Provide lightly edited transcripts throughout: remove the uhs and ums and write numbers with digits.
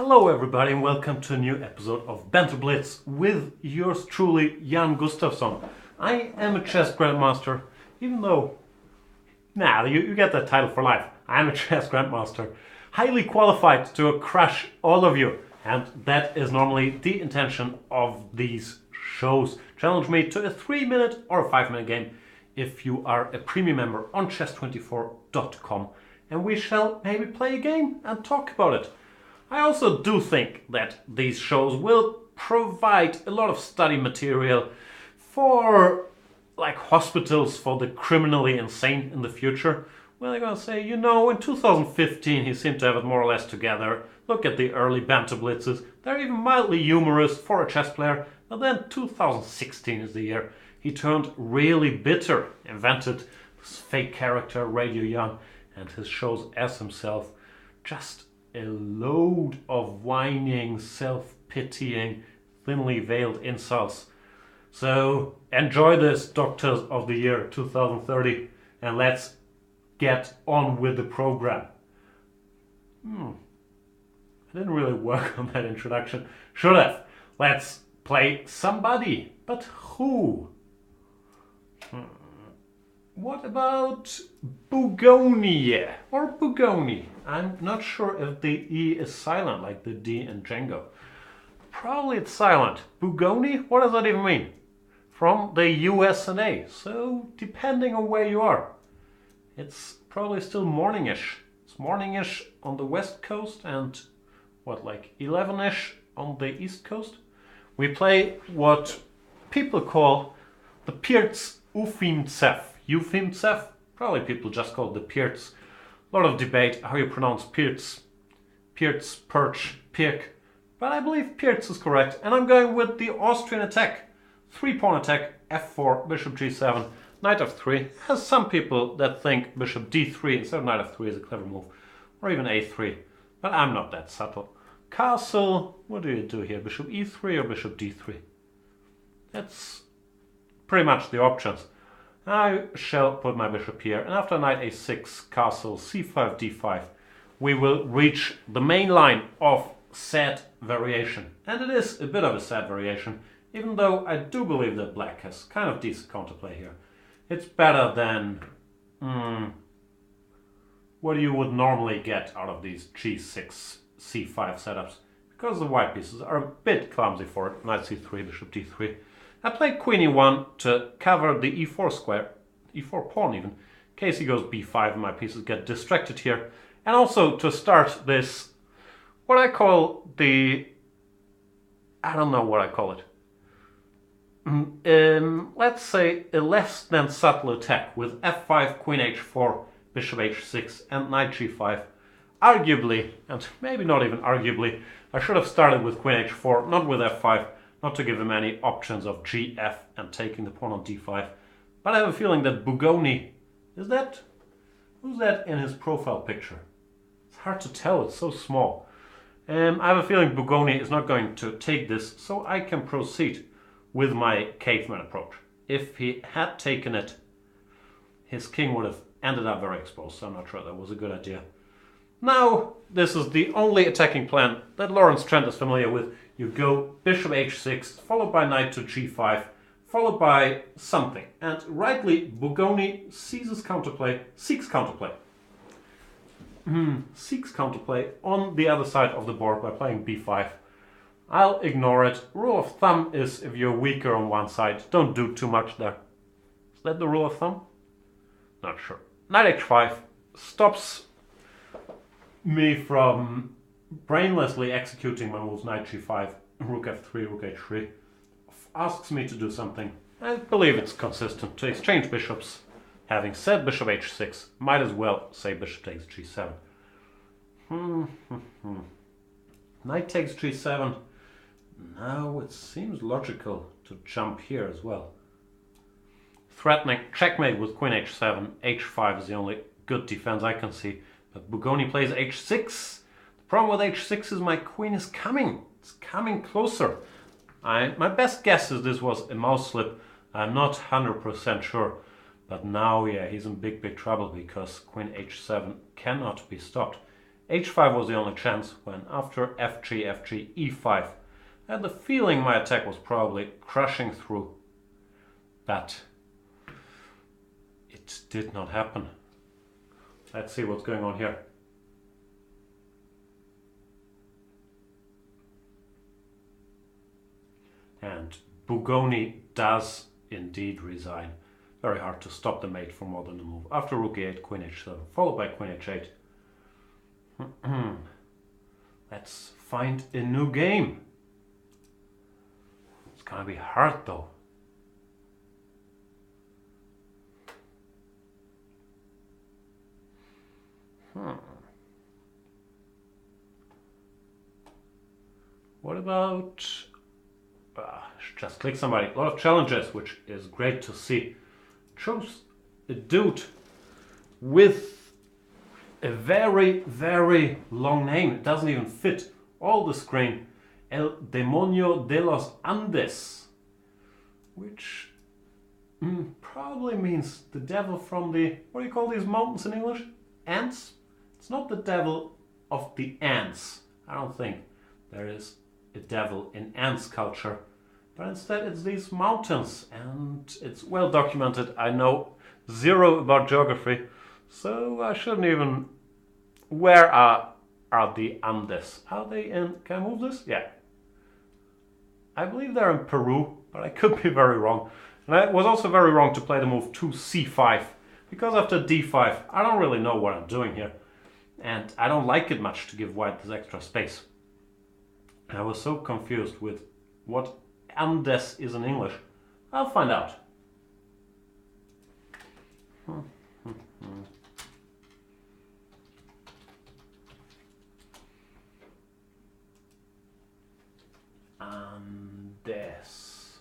Hello everybody and welcome to a new episode of Banter Blitz with yours truly, Jan Gustafsson. I am a chess grandmaster, even though, you get that title for life. I'm a chess grandmaster, highly qualified to crush all of you. And that is normally the intention of these shows. Challenge me to a 3-minute or a 5-minute game if you are a premium member on chess24.com. And we shall maybe play a game and talk about it. I also do think that these shows will provide a lot of study material for like hospitals for the criminally insane in the future. Well, they're going to say, in 2015 he seemed to have it more or less together. Look at the early Banter Blitzes. They're even mildly humorous for a chess player. But then 2016 is the year he turned really bitter, invented this fake character Radio Jan, and his shows as himself just a load of whining, self-pitying, thinly veiled insults. So enjoy this, Doctors of the Year 2030, and let's get on with the program. I didn't really work on that introduction. Should have. Let's play somebody. But who? What about Bugoni or Bugoni? I'm not sure if the E is silent like the D in Django. Probably it's silent. Bugoni? What does that even mean? From the USA. So depending on where you are, it's probably still morningish. It's morningish on the west coast and 11ish on the east coast. We play what people call the Pirts Ufimtsev. Ufimtsev? Probably people just call it the Pirts. A lot of debate how you pronounce Pirts. Pirts, Perch, Pirk. But I believe Pirts is correct. And I'm going with the Austrian attack. 3-pawn attack, f4, bishop g7, knight f3. Has some people that think bishop d3 instead of knight f3 is a clever move. Or even a3. But I'm not that subtle. Castle, what do you do here? Bishop e3 or bishop d3? That's pretty much the options. I shall put my bishop here, and after knight a6, castle, c5, d5, we will reach the main line of sad variation. And it is a bit of a sad variation, even though I do believe that black has kind of decent counterplay here. It's better than what you would normally get out of these g6, c5 setups, because the white pieces are a bit clumsy for it. Knight c3, bishop d3. I played queen e1 to cover the e4 square, e4 pawn even, in case he goes b5 and my pieces get distracted here. And also to start this, what I call the, I don't know what I call it. Let's say a less than subtle attack with f5, queen h4, bishop h6 and knight g5. Arguably, and maybe not even arguably, I should have started with queen h4, not with f5. Not to give him any options of gf and taking the pawn on d5. But I have a feeling that Bugoni, who's that in his profile picture? It's hard to tell, it's so small. I have a feeling Bugoni is not going to take this, so I can proceed with my caveman approach. If he had taken it, his king would have ended up very exposed, so I'm not sure that was a good idea. Now, this is the only attacking plan that Lawrence Trent is familiar with. You go bishop h6, followed by knight to g5, followed by something. And rightly, Bugoni seeks counterplay on the other side of the board by playing b5. I'll ignore it. Rule of thumb is if you're weaker on one side, don't do too much there. Is that the rule of thumb? Not sure. Knight h5 stops me from brainlessly executing my moves. Knight g5, rook f3, rook h3, asks me to do something. I believe it's consistent to exchange bishops. Having said bishop h6, might as well say bishop takes g7. Knight takes g7. Now it seems logical to jump here as well. Threatening checkmate with queen h7, h5 is the only good defense I can see. But Bugoni plays h6. The problem with h6 is my queen is coming. It's coming closer. My best guess is this was a mouse slip. I'm not 100% sure. But now, he's in big trouble because queen h7 cannot be stopped. h5 was the only chance when after f3, f3, e5, I had the feeling my attack was probably crushing through. But it did not happen. Let's see what's going on here. And Bugoni does indeed resign. Very hard to stop the mate for more than a move. After rook e8, queen h7, followed by queen h8. Let's find a new game. It's gonna be hard though. What about... just click somebody. A lot of challenges, which is great to see. Chose a dude with a very, very long name. It doesn't even fit all the screen. El Demonio de los Andes, which probably means the devil from the... what do you call these mountains in English? Ants? It's not the devil of the ants. I don't think there is a devil in ants culture. But instead it's these mountains, and it's well documented. I know zero about geography, so I shouldn't even... Where are the Andes? Are they in... Can I move this? Yeah. I believe they're in Peru, but I could be very wrong. And I was also very wrong to play the move to c5, because after d5 I don't really know what I'm doing here. And I don't like it much to give white this extra space. I was so confused with what Andes is in English. I'll find out. Andes.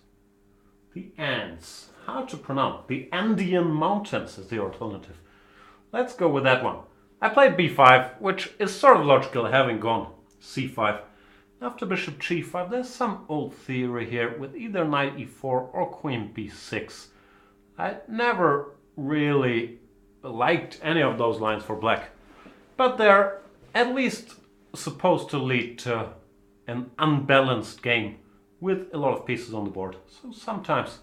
The Andes. How to pronounce? The Andean Mountains is the alternative. Let's go with that one. I played b5, which is sort of logical having gone c5. After bishop g5, there's some old theory here with either knight e4 or queen b6. I never really liked any of those lines for black, but they're at least supposed to lead to an unbalanced game with a lot of pieces on the board. So sometimes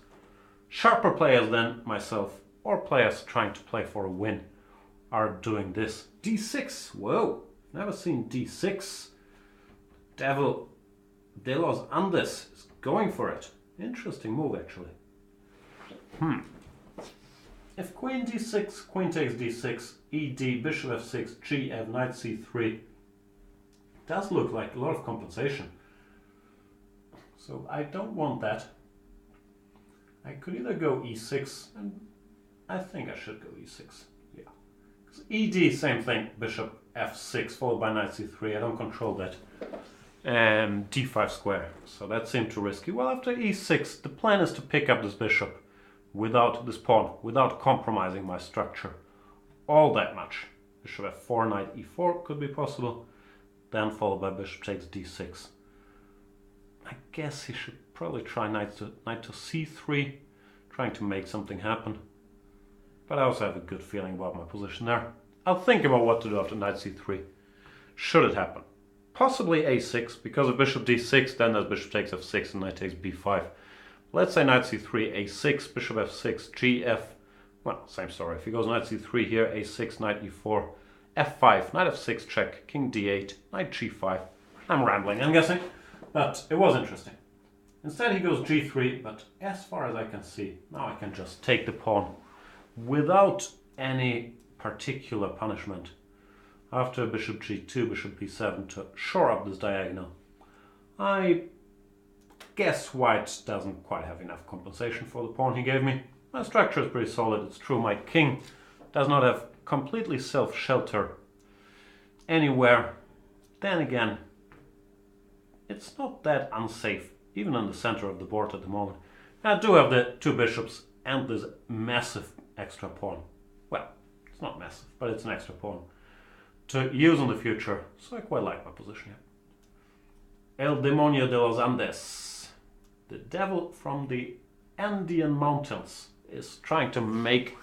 sharper players than myself, or players trying to play for a win, are doing this. d6, whoa, never seen d6. Devil de los Andes is going for it. Interesting move, actually. If queen d6, queen takes d6, ed, bishop f6, gf, knight c3, does look like a lot of compensation. So I don't want that. I could either go e6, and I think I should go e6. Yeah. Because ed, same thing, bishop f6 followed by knight c3. I don't control that. And d5 square, so that seemed too risky. Well, after e6, the plan is to pick up this bishop without this pawn, without compromising my structure all that much. Bishop f4, knight e4 could be possible, then followed by bishop takes d6. I guess he should probably try knight to c3, trying to make something happen. But I also have a good feeling about my position there. I'll think about what to do after knight c3, should it happen. Possibly a6, because if bishop d6, then there's bishop takes f6 and knight takes b5. Let's say knight c3, a6, bishop f6, gf. Well, same story. If he goes knight c3 here, a6, knight e4, f5, knight f6 check, king d8, knight g5. I'm rambling, I'm guessing, but it was interesting. Instead he goes g3, but as far as I can see, now I can just take the pawn without any particular punishment. After bishop g2, bishop b7 to shore up this diagonal. I guess white doesn't quite have enough compensation for the pawn he gave me. My structure is pretty solid, it's true. My king does not have completely self-shelter anywhere. Then again, it's not that unsafe, even in the center of the board at the moment. I do have the two bishops and this massive extra pawn. Well, it's not massive, but it's an extra pawn to use in the future, so I quite like my position here. El Demonio de los Andes, the devil from the Andean mountains, is trying to make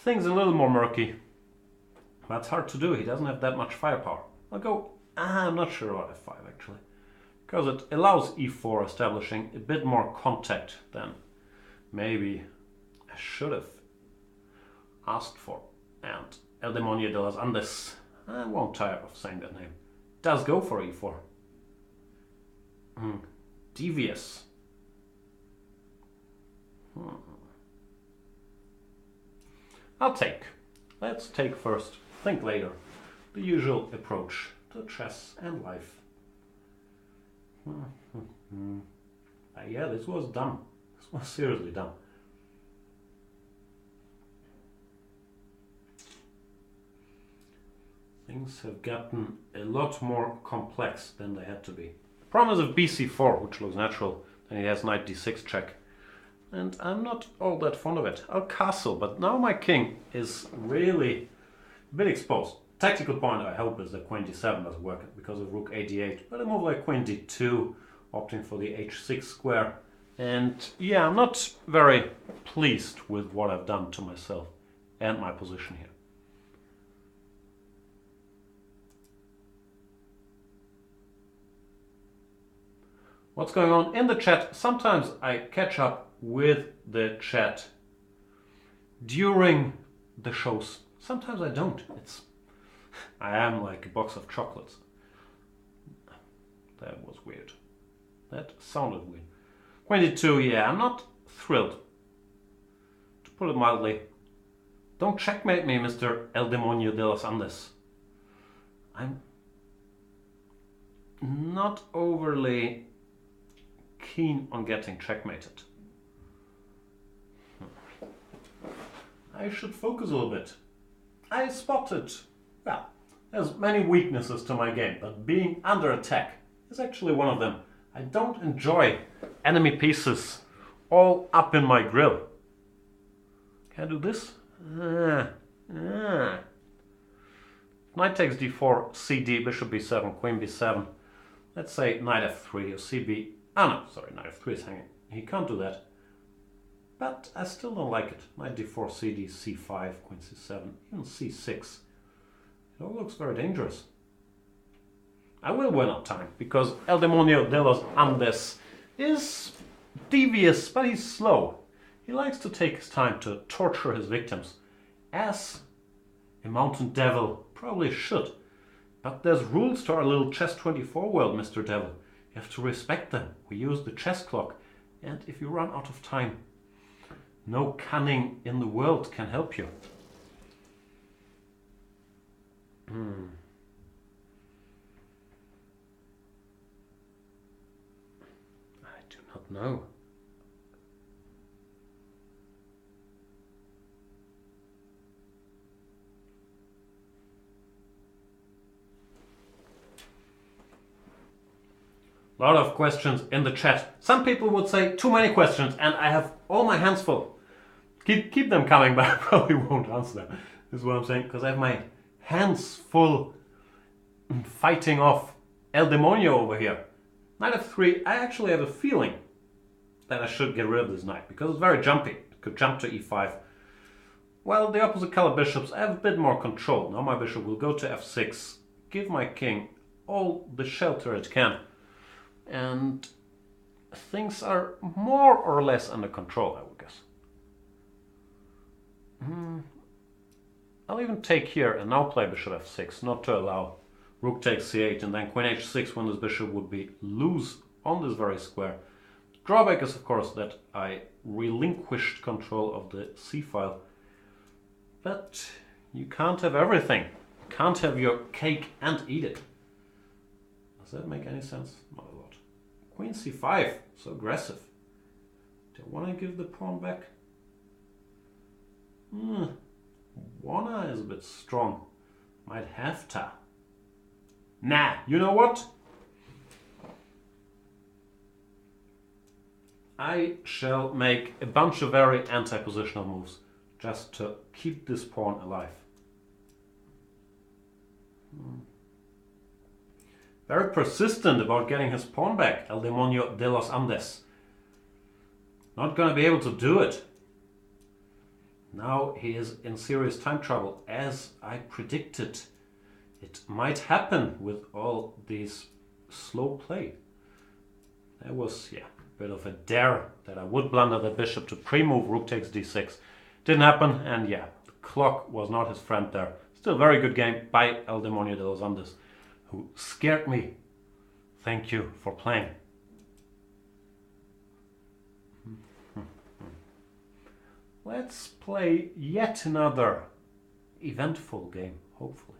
things a little more murky That's hard to do. He doesn't have that much firepower. I'll go... I'm not sure about f5 actually. Because it allows e4 establishing a bit more contact than maybe I should have asked for. And El Demonio de los Andes, I won't tire of saying that name, does go for e4. Devious. I'll take. Let's take first, think later. The usual approach to chess and life. Yeah, this was dumb. This was seriously dumb. Things have gotten a lot more complex than they had to be. Promise of bc4, which looks natural. Then he has knight d6 check. And I'm not all that fond of it. I'll castle, but now my king is really a bit exposed. Tactical point, I hope, is that queen d7 doesn't work because of rook a8. But a move like queen d2, opting for the h6 square. And yeah, I'm not very pleased with what I've done to myself and my position here. What's going on in the chat? Sometimes I catch up with the chat during the shows. Sometimes I don't. I am like a box of chocolates. That was weird. That sounded weird. Queen d2, yeah, I'm not thrilled. To put it mildly. Don't checkmate me, Mr. El Demonio de los Andes. I'm not overly keen on getting checkmated. I should focus a little bit. I spotted, well, there's many weaknesses to my game, but being under attack is actually one of them. I don't enjoy enemy pieces all up in my grill. Can I do this? Knight takes d4, cd, bishop b7, queen b7. Let's say knight f3 or cb. Ah no, sorry, knight f3 is hanging. He can't do that. But I still don't like it. Knight d4, cd, c5, queen c7, even c6. It all looks very dangerous. I will win on time, because El Demonio de los Andes is devious, but he's slow. He likes to take his time to torture his victims, as a mountain devil probably should. But there's rules to our little chess24 world, Mr. Devil. You have to respect them. We use the chess clock, and if you run out of time, no cunning in the world can help you. I do not know. A lot of questions in the chat. Some people would say too many questions, and I have all my hands full. Keep them coming, but I probably won't answer them. This is what I'm saying, because I have my hands full fighting off El Demonio over here. Knight f3, I actually have a feeling that I should get rid of this knight, because it's very jumpy. It could jump to e5. Well, the opposite color bishops, I have a bit more control. Now my bishop will go to f6, give my king all the shelter it can. And things are more or less under control, I would guess. I'll even take here and now play bishop f6, not to allow rook takes c8 and then queen h6 when this bishop would be loose on this very square. Drawback is, of course, that I relinquished control of the c-file. But you can't have everything. You can't have your cake and eat it. Does that make any sense? Not a lot. Queen c5, so aggressive. Do I want to give the pawn back? Wanna is a bit strong. Might have to. Nah, you know what? I shall make a bunch of very anti-positional moves just to keep this pawn alive. Very persistent about getting his pawn back, El Demonio de los Andes. Not gonna be able to do it. Now he is in serious time trouble, as I predicted. It might happen with all these slow play. There was, yeah, a bit of a dare that I would blunder the bishop to pre-move rook takes d6. Didn't happen, and yeah, the clock was not his friend there. Still very good game by El Demonio de los Andes, who scared me. Thank you for playing. Let's play yet another eventful game, hopefully.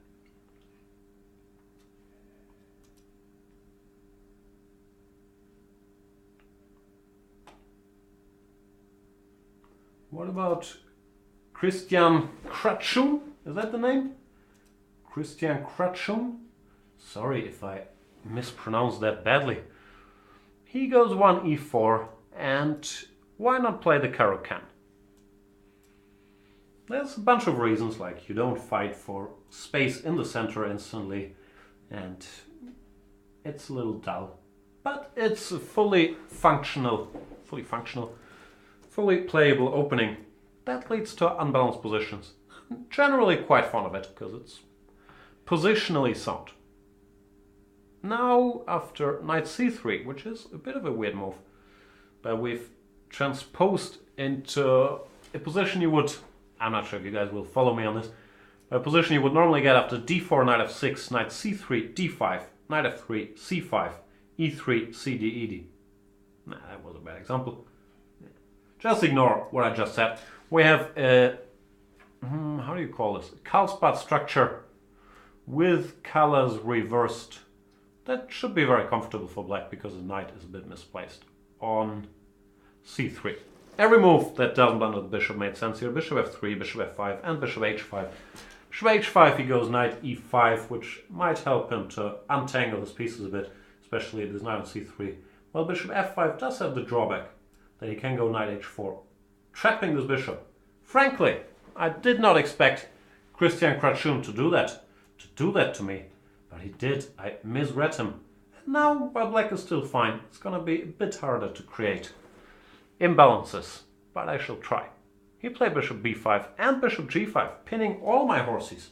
What about Christian Kratschun? Is that the name? Christian Kratschun? Sorry if I mispronounced that badly. He goes 1 e4, and why not play the Caro-Kann? There's a bunch of reasons, like you don't fight for space in the center instantly, and it's a little dull. But it's a fully playable opening that leads to unbalanced positions. I'm generally quite fond of it because it's positionally sound. Now, after knight c3, which is a bit of a weird move, but we've transposed into a position you would, I'm not sure if you guys will follow me on this, a position you would normally get after d4, knight f6, knight c3, d5, knight f3, c5, e3, cd, ed. Nah, that was a bad example. Just ignore what I just said. We have a, how do you call this? Karlsbad structure with colors reversed. That should be very comfortable for black because the knight is a bit misplaced on c3. Every move that doesn't blunder the bishop made sense here. Bishop f3, bishop f5, and bishop h5. Bishop h5, he goes knight e5, which might help him to untangle his pieces a bit, especially this knight on c3. Well, bishop f5 does have the drawback that he can go knight h4, trapping this bishop. Frankly, I did not expect Christian Kratschun to do that to me, but he did. I misread him. And now, while black is still fine, it's going to be a bit harder to create imbalances, but I shall try. He played bishop b5 and bishop g5, pinning all my horses.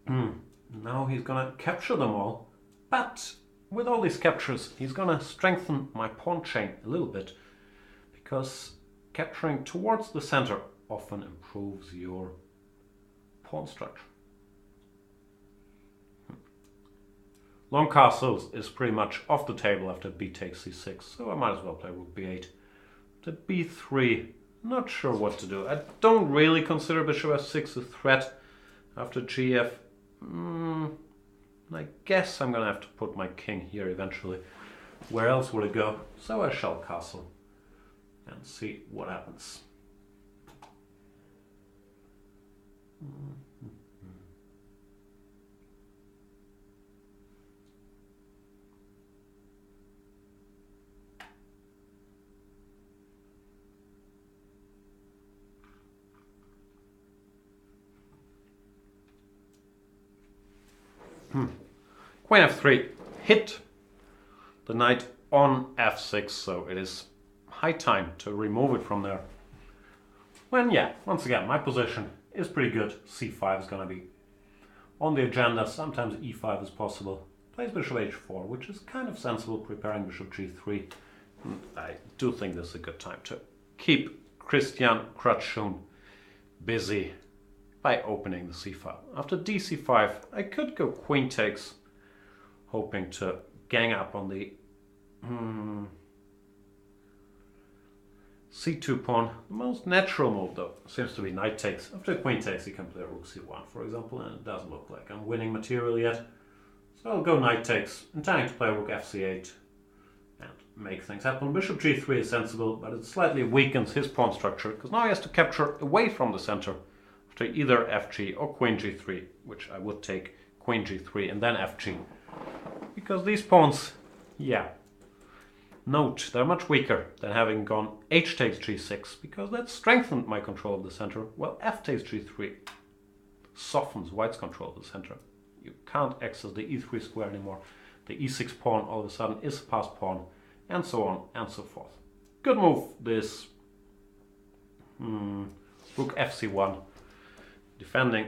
Now he's going to capture them all, but with all these captures, he's going to strengthen my pawn chain a little bit, because capturing towards the center often improves your pawn structure. Long castles is pretty much off the table after b takes c6, so I might as well play rook b8. To b3, not sure what to do. I don't really consider bishop f6 a threat after gf. I guess I'm going to have to put my king here eventually. Where else would it go? So I shall castle and see what happens. Queen f3 hit the knight on f6, so it is high time to remove it from there. When, yeah, once again, my position is pretty good. c5 is going to be on the agenda. Sometimes e5 is possible. Plays bishop h4, which is kind of sensible, preparing bishop g3. I do think this is a good time to keep Christian Kratschun busy by opening the c file. After dc5, I could go queen takes, hoping to gang up on the c2 pawn. The most natural move, though, seems to be knight takes. After queen takes, you can play rook c1, for example, and it doesn't look like I'm winning material yet. So I'll go knight takes, intending to play rook fc8 and make things happen. Bishop g3 is sensible, but it slightly weakens his pawn structure, because now he has to capture away from the center after either fg or queen g3, which I would take queen g3 and then fg. Because these pawns, yeah, note, they're much weaker than having gone h takes g6, because that strengthened my control of the center, while f takes g3 softens white's control of the center. You can't access the e3 square anymore. The e6 pawn all of a sudden is a passed pawn, and so on and so forth. Good move, this Rook fc1, defending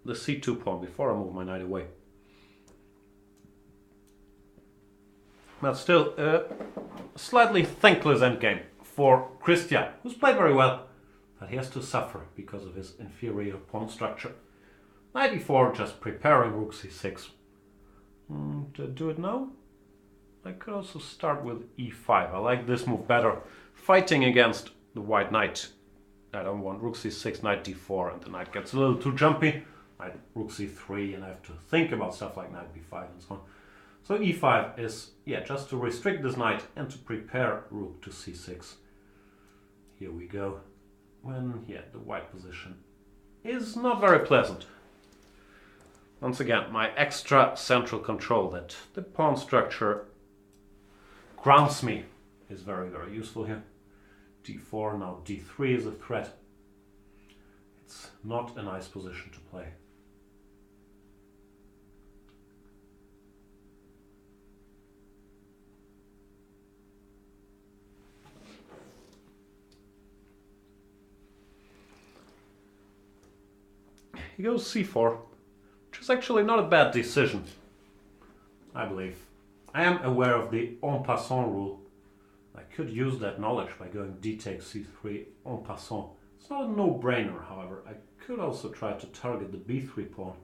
the c2 pawn before I move my knight away. But still, a slightly thankless endgame for Christian, who's played very well, but he has to suffer because of his inferior pawn structure. Knight e4, just preparing rook c6. To do it now? I could also start with e5. I like this move better, fighting against the white knight. I don't want rook c6, knight d4, and the knight gets a little too jumpy. Knight rook c3, and I have to think about stuff like knight b5 and so on. So e5 is, just to restrict this knight and to prepare rook to c6. Here we go. When, the white position is not very pleasant. Once again, my extra central control that the pawn structure grounds me is very, very useful here. d4, now d3 is a threat. It's not a nice position to play. He goes c4, which is actually not a bad decision, I believe. I am aware of the en passant rule. I could use that knowledge by going d takes c3 en passant. It's not a no-brainer, however. I could also try to target the b3 pawn.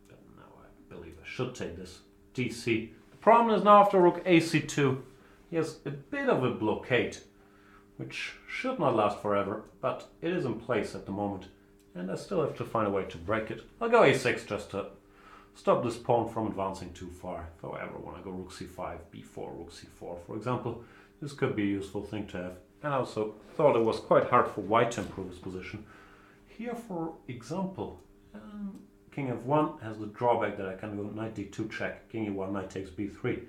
But no, I believe I should take this. dc. The problem is now after rook ac2, he has a bit of a blockade, which should not last forever, but it is in place at the moment. And I still have to find a way to break it. I'll go a6 just to stop this pawn from advancing too far. If I ever want to go rook c5, b4, rook c4, for example, this could be a useful thing to have. And I also thought it was quite hard for white to improve his position. Here, for example, king f1 has the drawback that I can go knight d2 check, king e1, knight takes b3.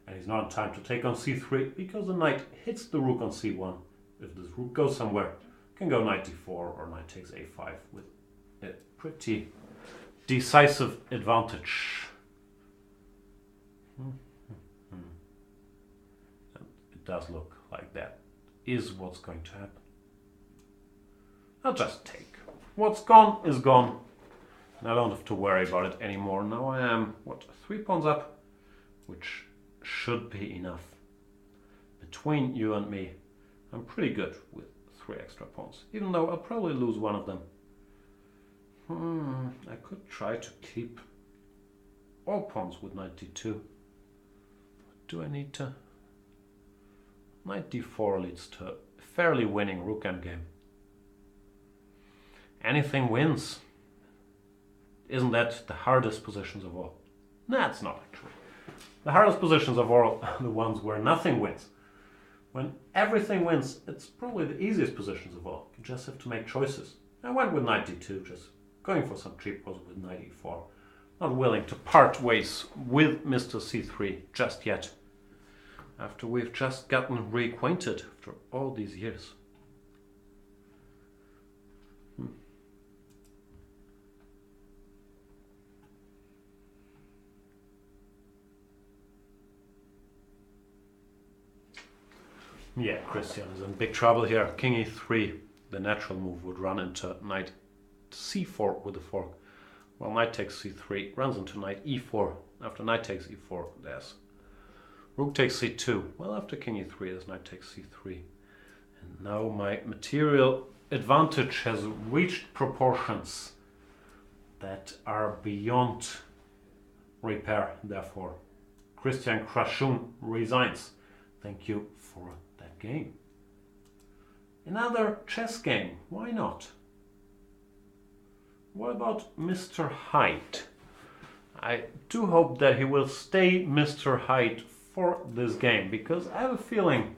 And he's not in time to take on c3 because the knight hits the rook on c1. If this rook goes somewhere, can go knight d4 or knight takes a5 with a pretty decisive advantage. It does look like that is what's going to happen. I'll just take. What's gone is gone, and I don't have to worry about it anymore. Now I am, 3 pawns up, which should be enough. Between you and me, I'm pretty good with 3 extra pawns, even though I'll probably lose one of them. I could try to keep all pawns with knight d2. Do I need to? Knight d4 leads to a fairly winning rook endgame. Anything wins. Isn't that the hardest positions of all? Nah, it's not actually. The hardest positions of all are the ones where nothing wins. When everything wins, it's probably the easiest positions of all. You just have to make choices. I went with knight d2, just going for some cheap pawns with knight e4. Not willing to part ways with Mr. c3 just yet. After we've just gotten reacquainted after all these years. Yeah, Christian is in big trouble here. King e3, the natural move would run into knight c4 with the fork. Well, knight takes c3, runs into knight e4. After knight takes e4, there's rook takes c2. Well, after king e3, there's knight takes c3. And now my material advantage has reached proportions that are beyond repair. Therefore, Christian Krashun resigns. Thank you for that game. Another chess game, why not? What about Mr. Height? I do hope that he will stay Mr. Height for this game, because I have a feeling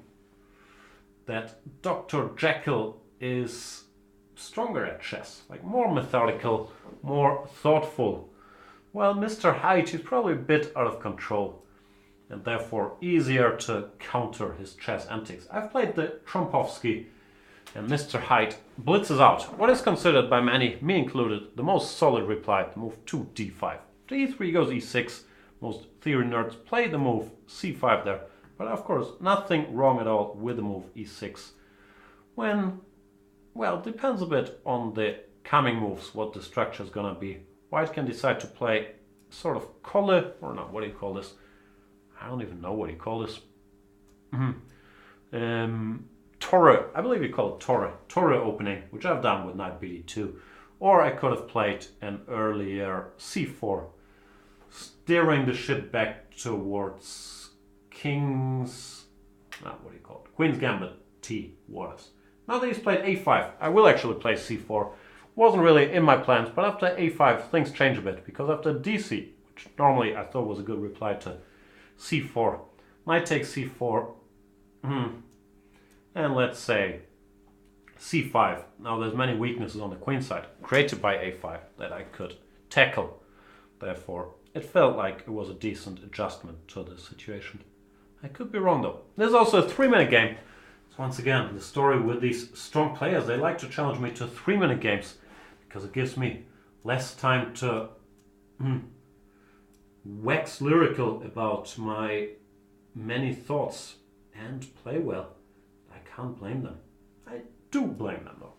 that Dr. Jekyll is stronger at chess, like more methodical, more thoughtful. While Mr. Height is probably a bit out of control, and therefore easier to counter his chess antics. I've played the Trompovsky, and Mr. Height blitzes out what is considered by many, me included, the most solid reply, the move to d5. To e3 goes e6. Most theory nerds play the move c5 there, but of course nothing wrong at all with the move e6. When well, depends a bit on the coming moves, what the structure is gonna be. White can decide to play sort of kolle, or not, what do you call this? I don't even know what you call this. Torre, I believe you call it Torre opening, which I've done with knight bd2. Or I could have played an earlier c4, steering the ship back towards Queen's Gambit T waters. Now that he's played a5, I will actually play c4. Wasn't really in my plans, but after a5 things change a bit, because after dc, which normally I thought was a good reply to c4, knight takes c4, and let's say c5. Now there's many weaknesses on the queen side, created by a5, that I could tackle. Therefore, it felt like it was a decent adjustment to the situation. I could be wrong though. There's also a 3-minute game. So once again, the story with these strong players, they like to challenge me to 3-minute games, because it gives me less time to wax lyrical about my many thoughts and play well. I can't blame them. I do blame them though.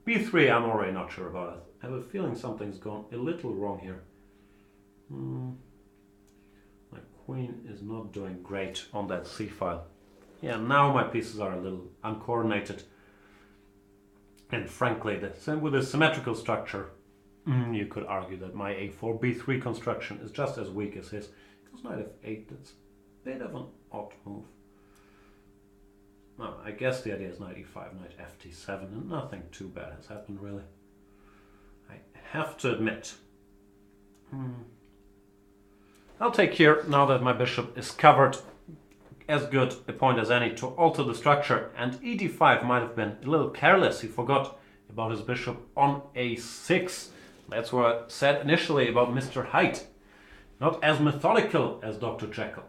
b3 I'm already not sure about it. I have a feeling something's gone a little wrong here. My queen is not doing great on that c file. Yeah, now my pieces are a little uncoordinated. And frankly, with a symmetrical structure, you could argue that my a4 b3 construction is just as weak as his. Because knight f8, that's a bit of an odd move. Well, I guess the idea is knight e5, knight ft7, and nothing too bad has happened really. I have to admit. I'll take here, now that my bishop is covered, as good a point as any to alter the structure, and ed5 might have been a little careless. He forgot about his bishop on a6. That's what I said initially about Mr. Hyde. Not as methodical as Dr. Jekyll.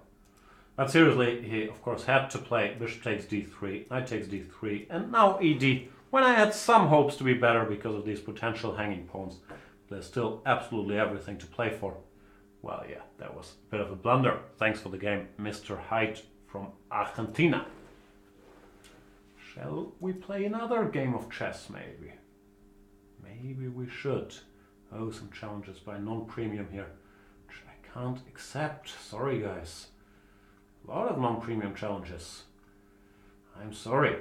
But seriously, he of course had to play bishop takes d3, knight takes d3, and now ed, when I had some hopes to be better because of these potential hanging pawns. There's still absolutely everything to play for. Well, yeah, that was a bit of a blunder. Thanks for the game, Mr. Hyde from Argentina. Shall we play another game of chess, maybe? Maybe we should. Oh, some challenges by non-premium here, which I can't accept. Sorry, guys. A lot of non-premium challenges. I'm sorry,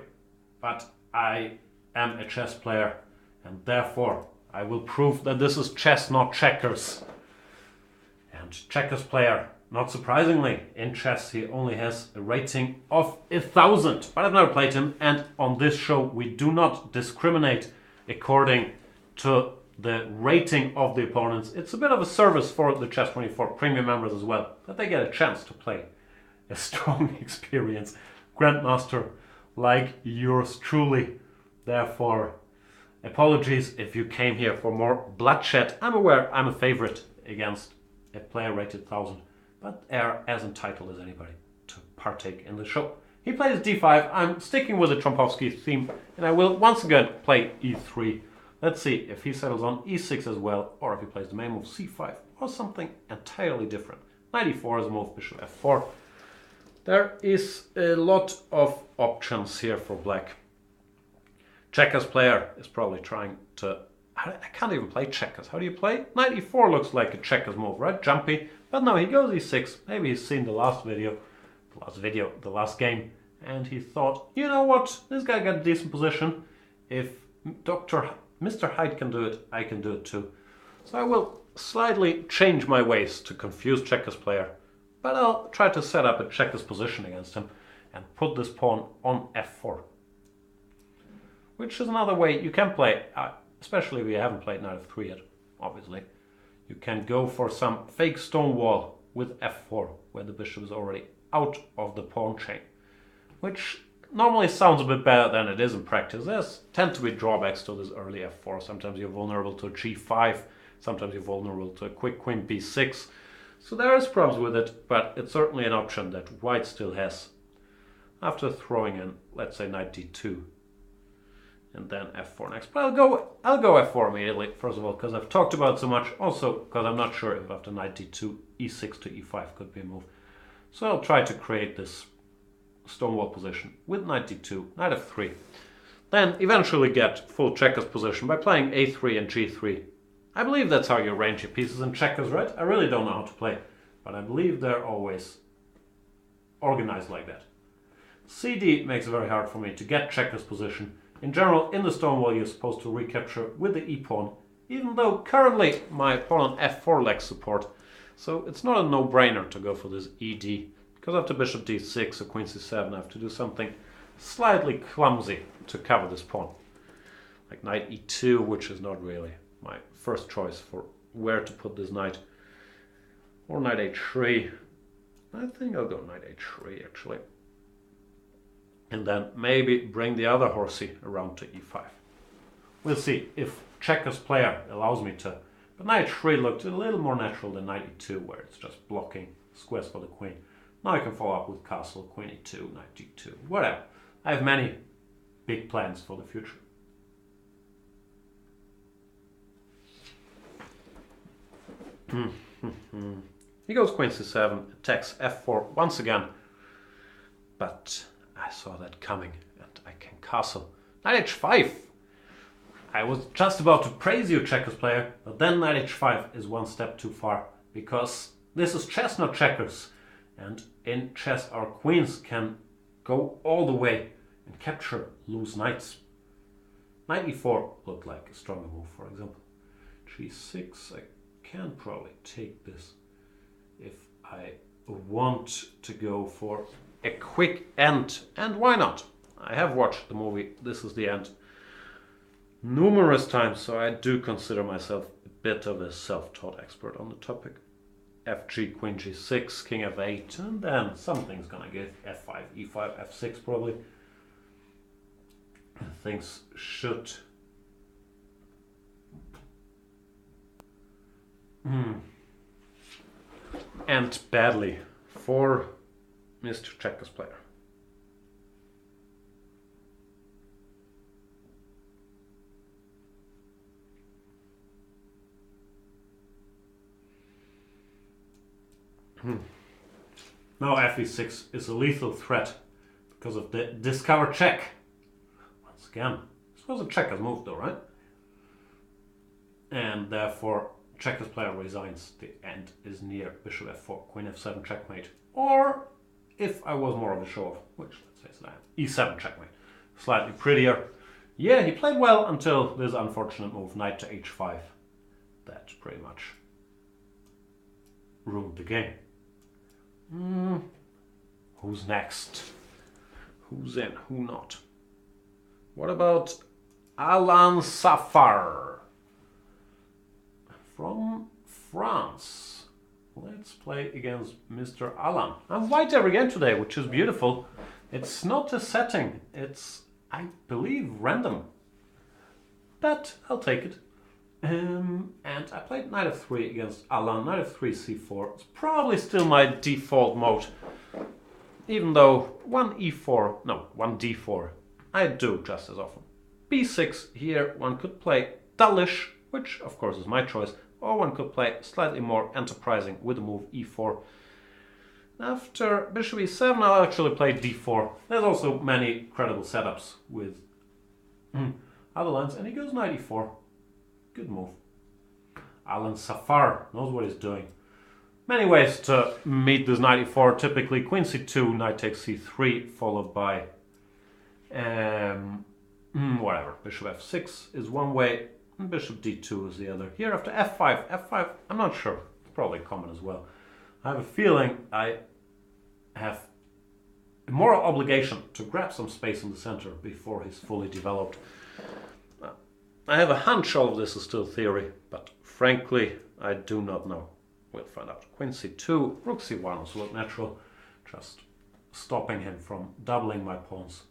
but I am a chess player, and therefore I will prove that this is chess, not checkers. And checkers player, not surprisingly, in chess he only has a rating of 1,000. But I've never played him, and on this show we do not discriminate according to the rating of the opponents. It's a bit of a service for the Chess24 premium members as well, that they get a chance to play a strong, experienced grandmaster like yours truly. Therefore, apologies if you came here for more bloodshed. I'm aware I'm a favorite against a player rated 1,000, but are as entitled as anybody to partake in the show. He plays d5. I'm sticking with the Trompowsky theme, and I will once again play e3. Let's see if he settles on e6 as well, or if he plays the main move c5, or something entirely different. Knight e4 is a move, bishop f4. There is a lot of options here for black. Checkers player is probably trying to... I can't even play checkers. How do you play? Knight e4 looks like a checkers move, right? Jumpy. But no, he goes e6. Maybe he's seen the last game, and he thought, you know what? This guy got a decent position. If Mr. Hyde can do it, I can do it too. So I will slightly change my ways to confuse checkers player. But I'll try to set up a checkers position against him and put this pawn on f4. Which is another way you can play, especially if you haven't played knight f3 yet, obviously. You can go for some fake stone wall with f4, where the bishop is already out of the pawn chain. Which normally sounds a bit better than it is in practice. There's tend to be drawbacks to this early f4. Sometimes you're vulnerable to g5, sometimes you're vulnerable to a quick queen b6. So there is problems with it, but it's certainly an option that white still has. After throwing in, let's say, knight d2, and then f4 next. But I'll go f4 immediately, first of all, because I've talked about it so much. Also, because I'm not sure if after knight d2, e6 to e5 could be a move. So I'll try to create this stonewall position with knight d2, knight f3. then eventually get full checkers position by playing a3 and g3. I believe that's how you arrange your pieces in checkers, right? I really don't know how to play, but I believe they're always organized like that. cd makes it very hard for me to get checkers position. In general, in the stone wall you're supposed to recapture with the e-pawn, even though currently my pawn on f4 lacks support, so it's not a no-brainer to go for this ed. Because after bishop d6 or queen c7 I have to do something slightly clumsy to cover this pawn. Like knight e2, which is not really my first choice for where to put this knight. Or knight h3. I think I'll go knight h3 actually. And then maybe bring the other horsey around to e5. We'll see if checkers player allows me to. But knight h3 looked a little more natural than knight e2, where it's just blocking squares for the queen. Now I can follow up with castle, queen e2, knight g2, whatever. I have many big plans for the future. He goes queen c7, attacks f4 once again. But I saw that coming and I can castle. Knight h5! I was just about to praise you, checkers player, but then knight h5 is one step too far, because this is chess, not checkers. And in chess our queens can go all the way and capture loose knights. Knight e4 looked like a stronger move, for example. g6, I can probably take this if I want to go for a quick end. And why not? I have watched the movie This Is the End numerous times, so I do consider myself a bit of a self-taught expert on the topic. fg, queen g6, king f8, and then something's gonna give f5, e5, f6 probably. Things should end badly for Mr. Checkers player. Now fe6 is a lethal threat because of the discover check. Once again, this was a checkers move though, right? And therefore checkers player resigns. The end is near. Bishop f4, queen f7 checkmate. Or if I was more of a show-off, which let's face it I am, e7 checkmate. Slightly prettier. Yeah, he played well until this unfortunate move, knight to h5. That pretty much ruined the game. Who's next? Who's in? Who not? What about Alan Safar from France? Let's play against Mr. Alan. I'm white every game today, which is beautiful. It's not a setting. It's, I believe, random. But I'll take it. And I played knight f3 against Alan. Knight f3, c4. It's probably still my default mode. Even though one d4 I do just as often. b6 here one could play dullish, which of course is my choice, or one could play slightly more enterprising with the move e4. After bishop e7 I'll actually play d4. There's also many credible setups with other lines, and he goes knight e4. Good move. Alan Safar knows what he's doing. Many ways to meet this knight e4. Typically queen c2, knight takes c3, followed by whatever. Bishop f6 is one way, and bishop d2 is the other. Here after f5, I'm not sure. It's probably common as well. I have a feeling I have a moral obligation to grab some space in the center before he's fully developed. I have a hunch all of this is still theory, but frankly, I do not know. We'll find out. Queen c2, rook c1 also look natural, just stopping him from doubling my pawns.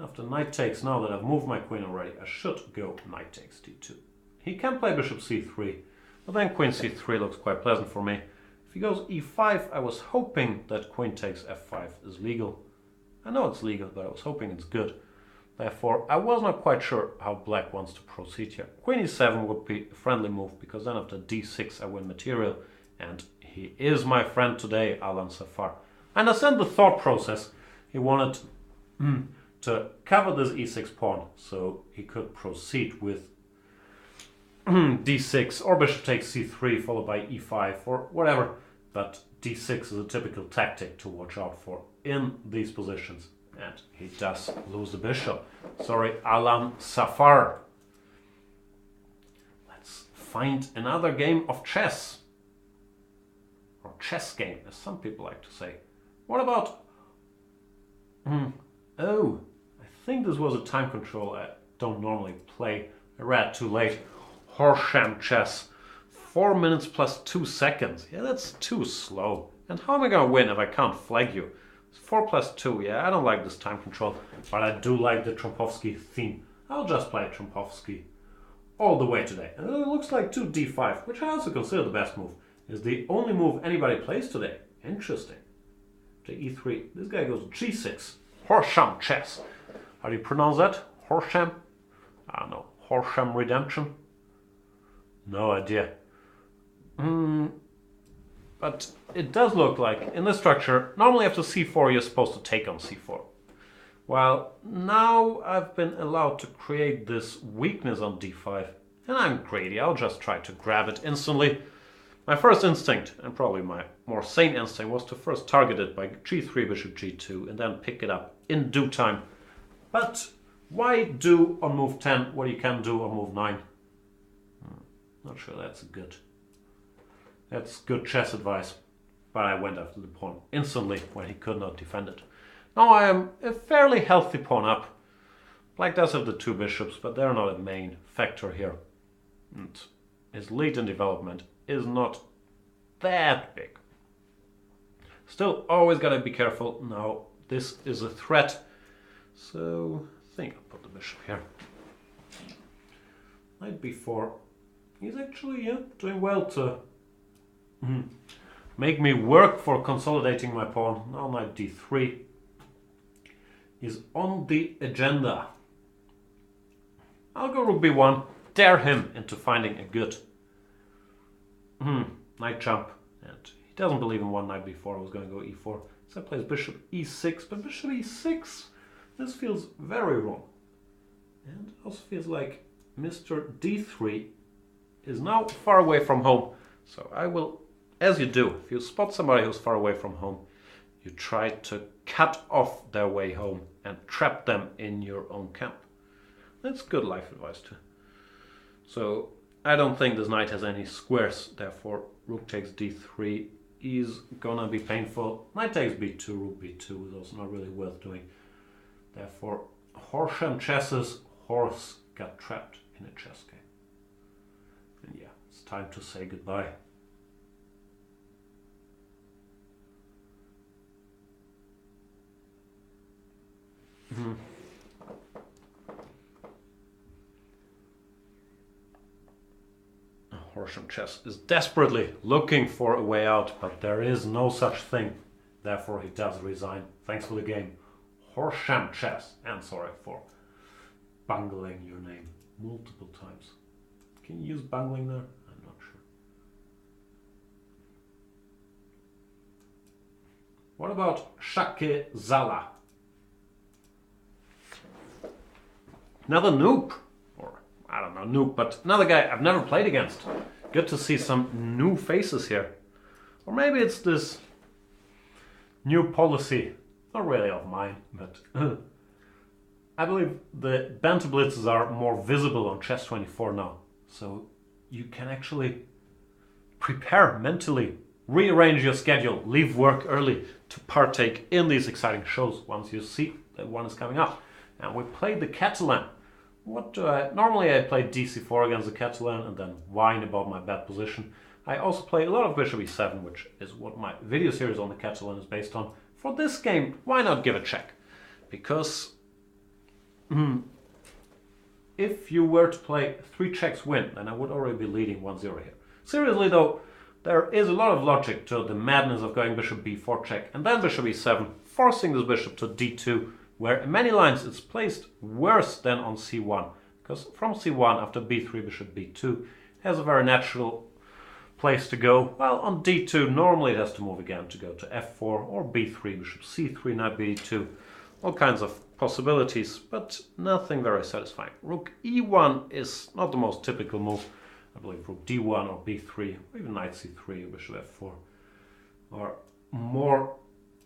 After knight takes, now that I've moved my queen already, I should go knight takes d2. He can play bishop c3, but then queen c3 looks quite pleasant for me. If he goes e5, I was hoping that queen takes f5 is legal. I know it's legal, but I was hoping it's good. Therefore, I was not quite sure how black wants to proceed here. Queen e7 would be a friendly move, because then after d6 I win material, and he is my friend today, Alan Safar. I understand the thought process. He wanted to to cover this e6 pawn, so he could proceed with d6 or bishop takes c3 followed by e5 or whatever, but d6 is a typical tactic to watch out for in these positions, and he does lose the bishop. Sorry, Alan Safar. Let's find another game of chess, or chess game as some people like to say. What about oh, I think this was a time control I don't normally play. I read too late. Horsham chess. 4 minutes plus 2 seconds. Yeah, that's too slow. And how am I gonna win if I can't flag you? It's 4 plus 2. Yeah, I don't like this time control, but I do like the Trompovsky theme. I'll just play Trompovsky all the way today. And it looks like 2 d5, which I also consider the best move. Is the only move anybody plays today. Interesting. To e3. This guy goes g6. Horsham chess. How do you pronounce that? Horsham? I don't know. Horsham redemption? No idea. But it does look like in this structure, normally after c4 you're supposed to take on c4. Well, now I've been allowed to create this weakness on d5, and I'm greedy. I'll just try to grab it instantly. My first instinct, and probably my more sane instinct, was to first target it by g3, bishop g2, and then pick it up in due time. But why do on move 10 what you can do on move 9? Not sure that's good chess advice. But I went after the pawn instantly when he could not defend it. Now I am a fairly healthy pawn up. Black does have the 2 bishops, but they're not a main factor here. And his lead in development is not that big. Still, always gotta be careful. Now, this is a threat. So, I think I'll put the bishop here. Knight b4. He's actually, doing well to make me work for consolidating my pawn. Now knight d3 is on the agenda. I'll go rook b1, dare him into finding a good knight jump. And he doesn't believe in one knight b4. I was going to go e4. So I plays bishop e6, but bishop e6, this feels very wrong. And also feels like Mr. d3 is now far away from home. So I will, as you do, if you spot somebody who's far away from home, you try to cut off their way home and trap them in your own camp. That's good life advice too. So I don't think this knight has any squares, therefore rook takes d3 is gonna be painful. Knight takes b2, rook b2 is also not really worth doing. Therefore, Horsham chess's horse got trapped in a chess game. And yeah, it's time to say goodbye. Horsham chess is desperately looking for a way out, but there is no such thing. Therefore, he does resign. Thanks for the game, Horsham chess. And sorry for bungling your name multiple times. Can you use bungling there? I'm not sure. What about Shake Zala? Another noob. Or, I don't know, noob, but another guy I've never played against. Good to see some new faces here. Or maybe it's this new policy. Not really of mine, but I believe the Banter Blitzes are more visible on Chess24 now. So you can actually prepare mentally, rearrange your schedule, leave work early to partake in these exciting shows once you see that one is coming up. And we played the Catalan. What do I... Normally I play dc4 against the Catalan and then whine about my bad position. I also play a lot of bishop e7, which is what my video series on the Catalan is based on. For this game, why not give a check? Because if you were to play 3 checks win, then I would already be leading 1-0 here. Seriously though, there is a lot of logic to the madness of going bishop b4 check and then bishop e7, forcing this bishop to d2, where in many lines it's placed worse than on c1, because from c1 after b3 bishop b2 has a very natural place to go, while on d2 normally it has to move again to go to f4 or b3 bishop c3 knight b2, all kinds of possibilities, but nothing very satisfying. Rook e1 is not the most typical move. I believe rook d1 or b3, or even knight c3, bishop f4 are more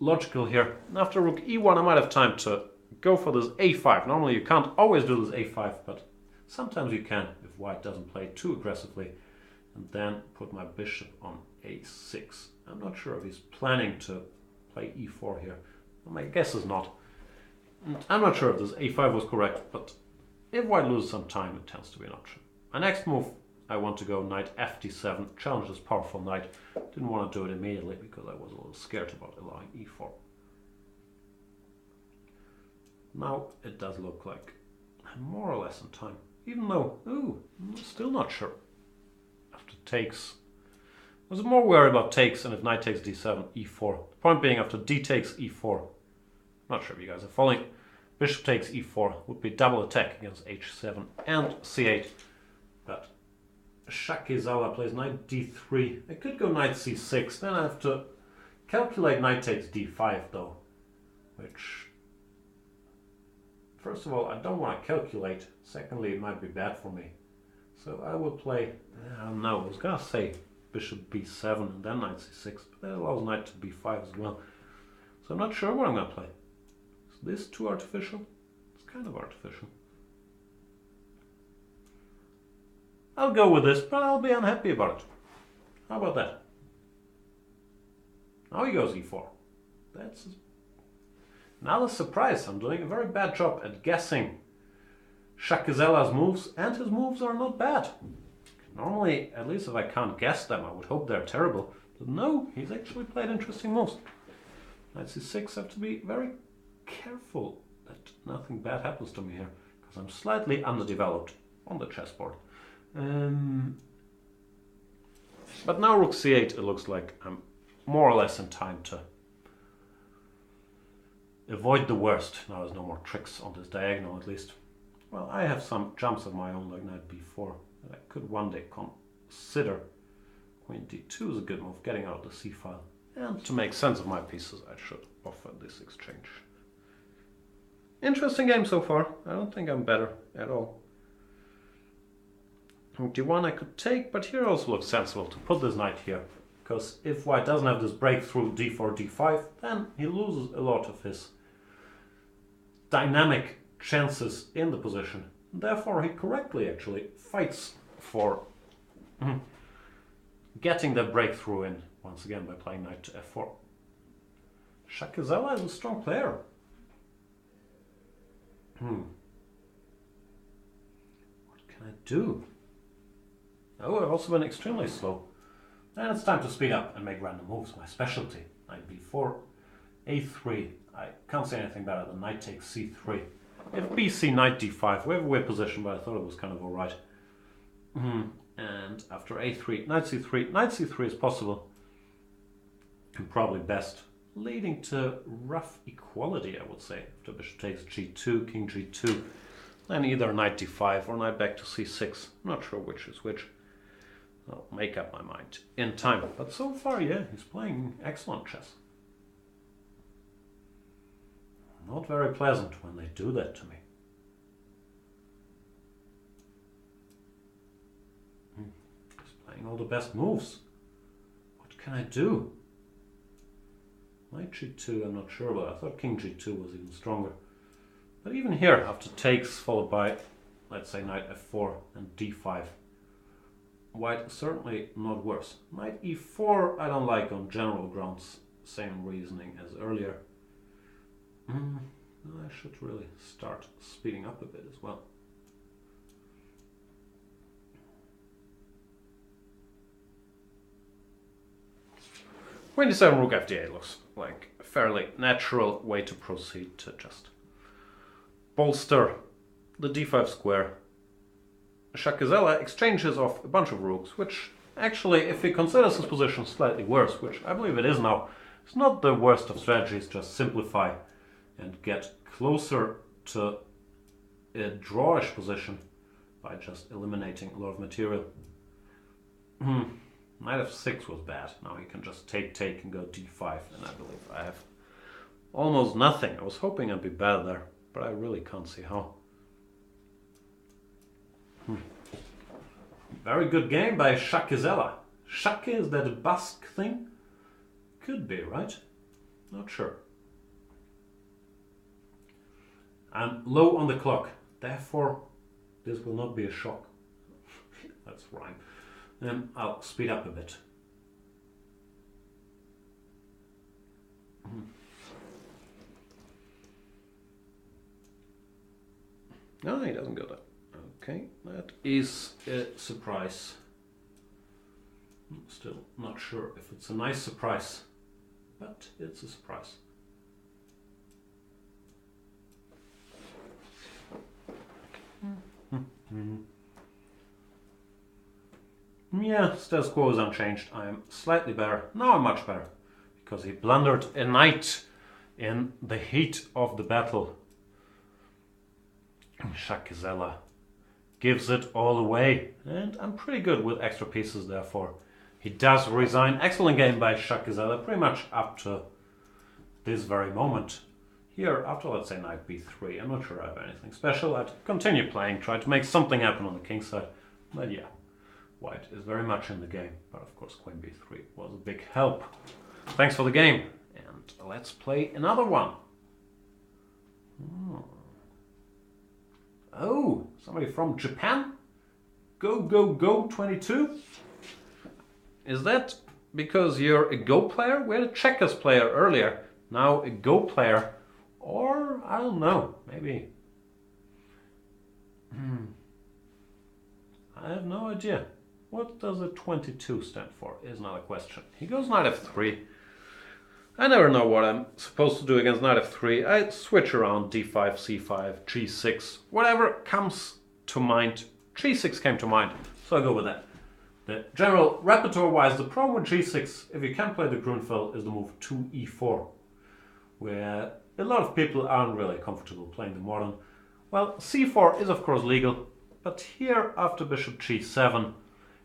logical here. And after rook e1 I might have time to go for this a5. Normally you can't always do this a5, but sometimes you can if white doesn't play too aggressively. And then put my bishop on a6. I'm not sure if he's planning to play e4 here. My guess is not. And I'm not sure if this a5 was correct, but if white loses some time, it tends to be an option. My next move, I want to go knight fd7, challenge this powerful knight. Didn't want to do it immediately because I was a little scared about allowing e4. Now it does look like I'm more or less in time, even though, I'm still not sure. After takes, I was more worried about takes and if knight takes d7, e4. The point being, after d takes e4, not sure if you guys are following, bishop takes e4 would be double attack against h7 and c8, but Shakizawa plays knight d3. I could go knight c6, then I have to calculate knight takes d5 though, which, first of all, I don't want to calculate, secondly it might be bad for me. So I will play, I don't know, I was gonna say bishop b7 and then knight c6, but that allows knight to b5 as well. So I'm not sure what I'm gonna play. Is this too artificial? It's kind of artificial. I'll go with this, but I'll be unhappy about it. How about that? Now he goes e4. That's another surprise. I'm doing a very bad job at guessing Shakizela's moves, and his moves are not bad. Normally, at least if I can't guess them, I would hope they're terrible. But no, he's actually played interesting moves. Knight c6, I have to be very careful that nothing bad happens to me here, because I'm slightly underdeveloped on the chessboard. But now rook c8, it looks like I'm more or less in time to avoid the worst. Now there's no more tricks on this diagonal at least. Well, I have some jumps of my own, like knight b4, that I could one day consider. Queen d2 is a good move, getting out of the c file. And to make sense of my pieces, I should offer this exchange. Interesting game so far. I don't think I'm better at all. Rook d1 I could take, but here also looks sensible to put this knight here. Because if white doesn't have this breakthrough d4, d5, then he loses a lot of his dynamic chances in the position. Therefore, he correctly actually fights for getting the breakthrough in once again by playing knight to f4. Shakizawa is a strong player. What can I do? Oh, I've also been extremely slow. And it's time to speed up and make random moves, my specialty. Knight b4, a3. I can't say anything better than knight takes c3. If bc, knight d5, we have a weird position, but I thought it was kind of alright. And after a3, knight c3 is possible. And probably best, leading to rough equality, I would say. After bishop takes g2, king g2, then either knight d5 or knight back to c6. I'm not sure which is which. I'll make up my mind in time. But so far, yeah, he's playing excellent chess. Not very pleasant when they do that to me. He's playing all the best moves. What can I do? Knight g2 I'm not sure about. I thought king g2 was even stronger. But even here, after takes followed by, let's say, knight f4 and d5, white is certainly not worse. Knight e4 I don't like on general grounds. Same reasoning as earlier. I should really start speeding up a bit as well. Queen d7 rook fd8 looks like a fairly natural way to proceed to just bolster the d5 square. Shakizawa exchanges off a bunch of rooks, which actually, if he considers his position slightly worse, which I believe it is now, it's not the worst of strategies. Just simplify and get closer to a drawish position by just eliminating a lot of material. Knight f6 was bad. Now he can just take and go d5, and I believe I have almost nothing. I was hoping I'd be better there. but I really can't see how. Very good game by Shakizella. Shake, is that a Basque thing? Could be, right? Not sure. I'm low on the clock, therefore this will not be a shock. That's rhyme. Then I'll speed up a bit. No, he doesn't go there. Okay, that is a surprise. Still not sure if it's a nice surprise, but it's a surprise. Yeah, status quo is unchanged. I am slightly better. Now I'm much better, because he blundered a knight in the heat of the battle. Shakizella gives it all away, and I'm pretty good with extra pieces, therefore. He does resign. Excellent game by Shakizella, pretty much up to this very moment. Here, after let's say knight b3, I'm not sure I have anything special. I'd continue playing, try to make something happen on the king side. But yeah, white is very much in the game. But of course, queen b3 was a big help. Thanks for the game, and let's play another one. Oh, somebody from Japan? Go, go, go, 22? Is that because you're a Go player? We had a checkers player earlier, now a Go player. Or, I don't know, maybe. I have no idea. What does a 22 stand for is another question. He goes knight f3. I never know what I'm supposed to do against knight f3. I switch around d5, c5, g6, whatever comes to mind. g6 came to mind, so I go with that. The general repertoire-wise, the problem with g6, if you can play the Grunfeld, is the move to e4, where a lot of people aren't really comfortable playing the modern. Well, c4 is of course legal, but here after bishop g7,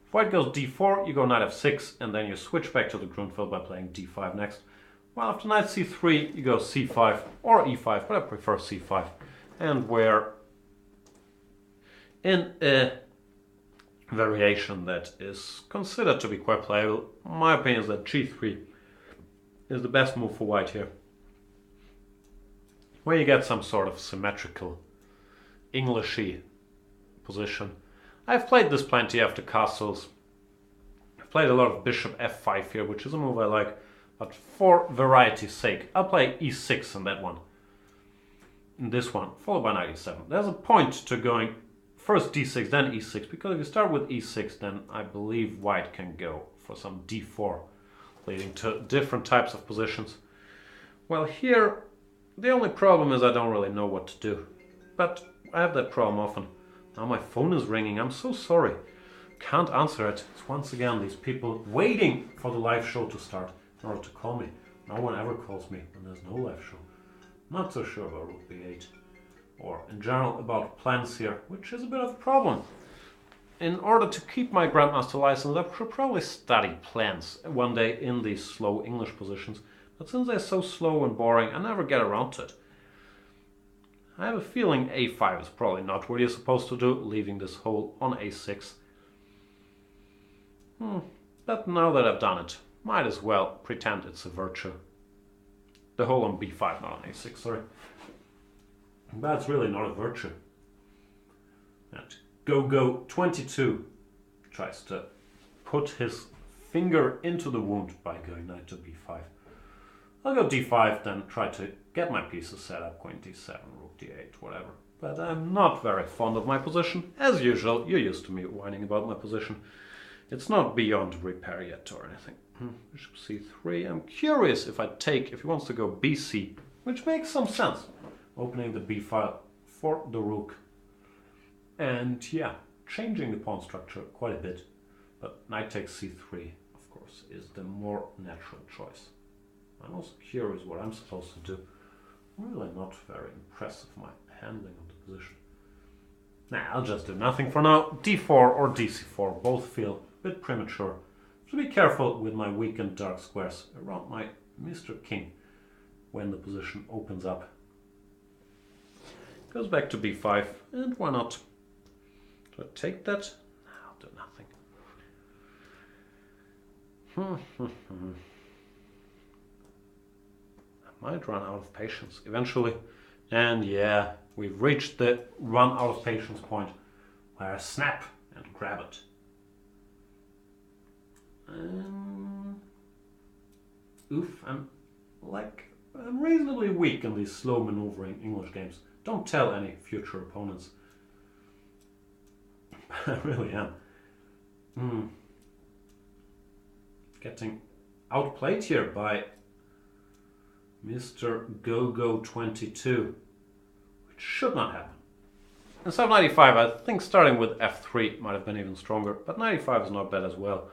if white goes d4, you go knight f6, and then you switch back to the Grunfeld by playing d5 next. Well, after knight c3, you go c5 or e5, but I prefer c5. And we're in a variation that is considered to be quite playable. My opinion is that g3 is the best move for white here, where you get some sort of symmetrical, Englishy position. I've played this plenty after castles. I've played a lot of bishop f5 here, which is a move I like. But for variety's sake, I'll play e6 in that one. In this one, followed by knight e7. There's a point to going first d6, then e6, because if you start with e6, then I believe white can go for some d4, leading to different types of positions. Well, here, the only problem is I don't really know what to do. But I have that problem often. Now my phone is ringing, I'm so sorry. Can't answer it. It's once again these people waiting for the live show to start in order to call me. No one ever calls me when there's no live show. Not so sure about rook b8. Or in general about plans here, which is a bit of a problem. In order to keep my Grandmaster license, I should probably study plans one day in these slow English positions. But since they're so slow and boring, I never get around to it. I have a feeling a5 is probably not what you're supposed to do, leaving this hole on a6. But now that I've done it, might as well pretend it's a virtue. The hole on b5, not on a6, sorry. But it's really not a virtue. And Go22 tries to put his finger into the wound by going knight to b5. I'll go d5, then try to get my pieces set up, queen d7, rook d8, whatever. But I'm not very fond of my position. As usual, you're used to me whining about my position. It's not beyond repair yet or anything. Bishop c3. I'm curious if he wants to go bc, which makes some sense. Opening the b file for the rook. And yeah, changing the pawn structure quite a bit. But knight takes c3, of course, is the more natural choice. I'm also curious what I'm supposed to do. Really not very impressive, my handling of the position. Nah, I'll just do nothing for now. d4 or dc4 both feel a bit premature. So be careful with my weak and dark squares around my Mr. King when the position opens up. Goes back to b5, and why not? Do I take that? No, I'll do nothing. I might run out of patience eventually. And yeah, we've reached the run out of patience point where I snap and grab it. Oof, I'm reasonably weak in these slow maneuvering English games. Don't tell any future opponents. I really am. Getting outplayed here by Mr. Go-Go22, which should not happen. Instead of 95, I think starting with f3 might have been even stronger, but 95 is not bad as well.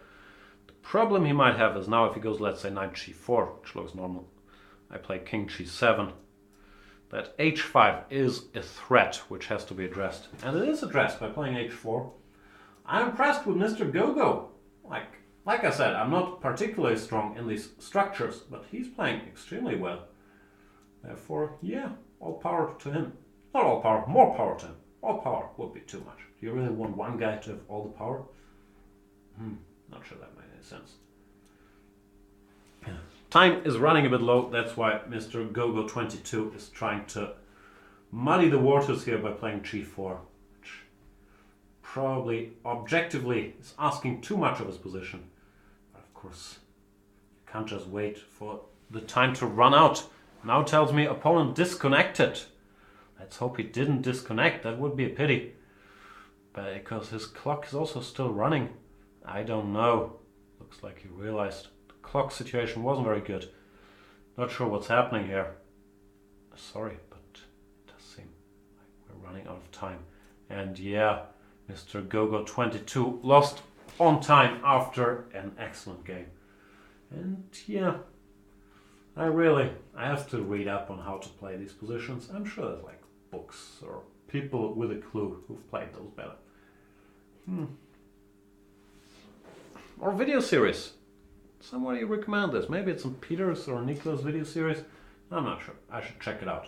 The problem he might have is now if he goes, let's say, knight g4, which looks normal, I play king g7, that h5 is a threat which has to be addressed. And it is addressed by playing h4. I'm impressed with Mr. Go-Go. Like I said, I'm not particularly strong in these structures, but he's playing extremely well. Therefore, yeah, all power to him. Not all power, more power to him. All power would be too much. Do you really want one guy to have all the power? Not sure that made any sense. Time is running a bit low, that's why Mr. Go-Go22 is trying to muddy the waters here by playing g4, which probably objectively is asking too much of his position. But of course, you can't just wait for the time to run out. Now tells me opponent disconnected. Let's hope he didn't disconnect, that would be a pity. But because his clock is also still running, I don't know. Looks like he realized the clock situation wasn't very good. Not sure what's happening here. Sorry, but it does seem like we're running out of time. And yeah, Mr. Go-Go22 lost on time after an excellent game. And yeah, I have to read up on how to play these positions. I'm sure there's like books or people with a clue who've played those better. Or video series. Somebody recommend this. Maybe it's on Peter's or Nicolas video series. I'm not sure. I should check it out.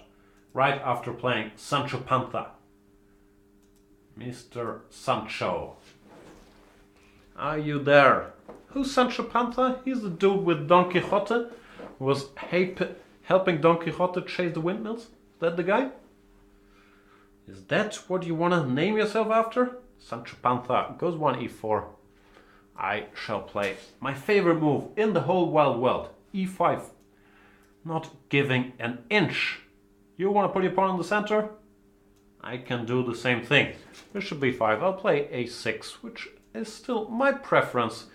Right after playing Sancho Panza. Mr. Sancho. Are you there? Who's Sancho Panza? He's the dude with Don Quixote who was helping Don Quixote chase the windmills. Is that the guy? Is that what you want to name yourself after? Sancho Panza goes 1e4. I shall play my favorite move in the whole wild world, e5. Not giving an inch. You want to put your pawn in the center? I can do the same thing. Bishop b5, I'll play a6, which is still my preference,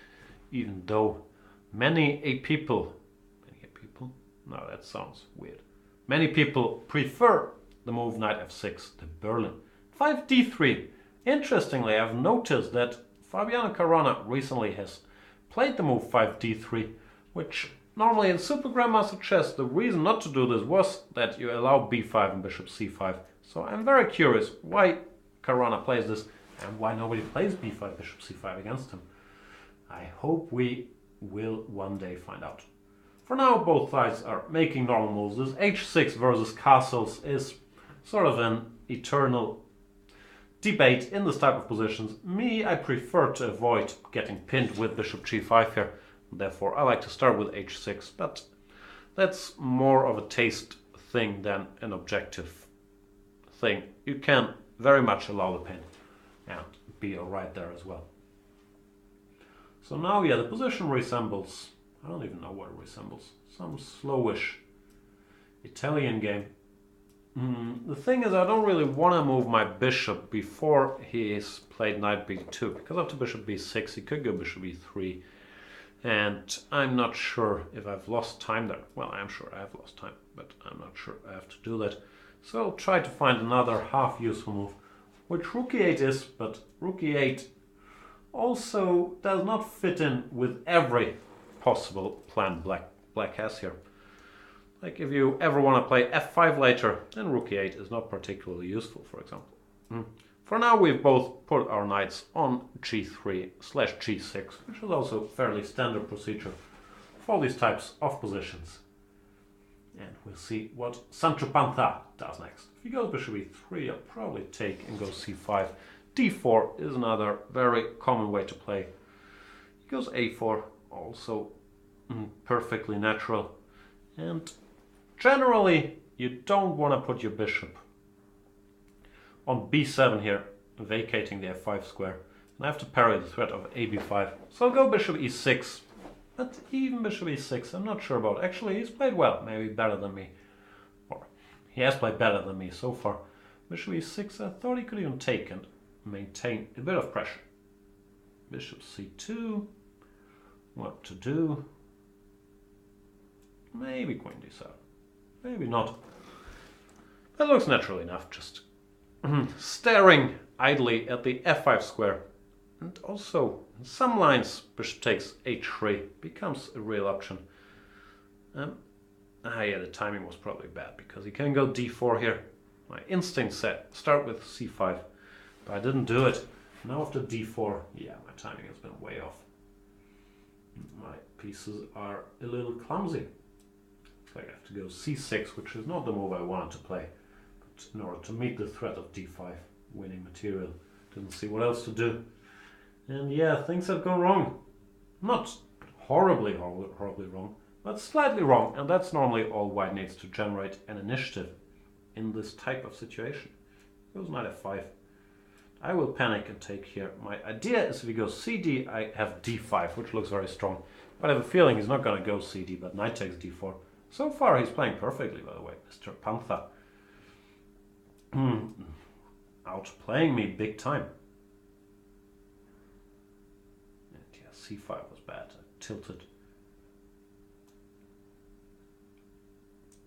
even though many people? No, that sounds weird. Many people prefer the move knight f6 to Berlin. 5d3. Interestingly, I've noticed that Fabiano Caruana recently has played the move 5d3, which normally in Super Grandmaster chess the reason not to do this was that you allow b5 and bishop c5. So I'm very curious why Caruana plays this and why nobody plays b5 bishop c5 against him. I hope we will one day find out. For now, both sides are making normal moves. This h6 versus castles is sort of an eternal debate in this type of positions. Me, I prefer to avoid getting pinned with bishop g5 here. Therefore, I like to start with h6, but that's more of a taste thing than an objective thing. You can very much allow the pin and be alright there as well. So now, yeah, the position resembles, I don't even know what it resembles, some slowish Italian game. The thing is, I don't really want to move my bishop before he's played knight b2, because after bishop b6 he could go bishop b3, and I'm not sure if I've lost time there. Well, I'm sure I have lost time, but I'm not sure I have to do that. So I'll try to find another half useful move, which rook e8 is, but rook e8 also does not fit in with every possible plan black has here. Like if you ever want to play f5 later, then rook e8 is not particularly useful, for example. For now, we've both put our knights on g3/g6, which is also fairly standard procedure for these types of positions. And we'll see what Sancho Panza does next. If he goes bishop e3, I'll probably take and go c5. d4 is another very common way to play. He goes a4, also perfectly natural. And generally, you don't want to put your bishop on b7 here, vacating the f5 square. And I have to parry the threat of ab5. So I'll go bishop e6. But even bishop e6, I'm not sure about. Actually, he's played well, maybe better than me. Or he has played better than me so far. Bishop e6, I thought he could even take and maintain a bit of pressure. Bishop c2. What to do? Maybe queen d7. Maybe not. That looks natural enough, just staring idly at the f5 square. And also, in some lines, bishop takes h3 becomes a real option. Yeah, the timing was probably bad, because he can go d4 here. My instinct said start with c5, but I didn't do it. Now after d4, yeah, my timing has been way off. My pieces are a little clumsy. So I have to go c6, which is not the move I wanted to play. But in order to meet the threat of d5, winning material, didn't see what else to do. And yeah, things have gone wrong. Not horribly wrong, but slightly wrong. And that's normally all white needs to generate an initiative in this type of situation. Goes knight f5. I will panic and take here. My idea is if he goes cd, I have d5, which looks very strong. But I have a feeling he's not going to go cd, but knight takes d4. So far he's playing perfectly, by the way, Mr. Panther. Outplaying me big time. And yeah, c5 was bad. I tilted.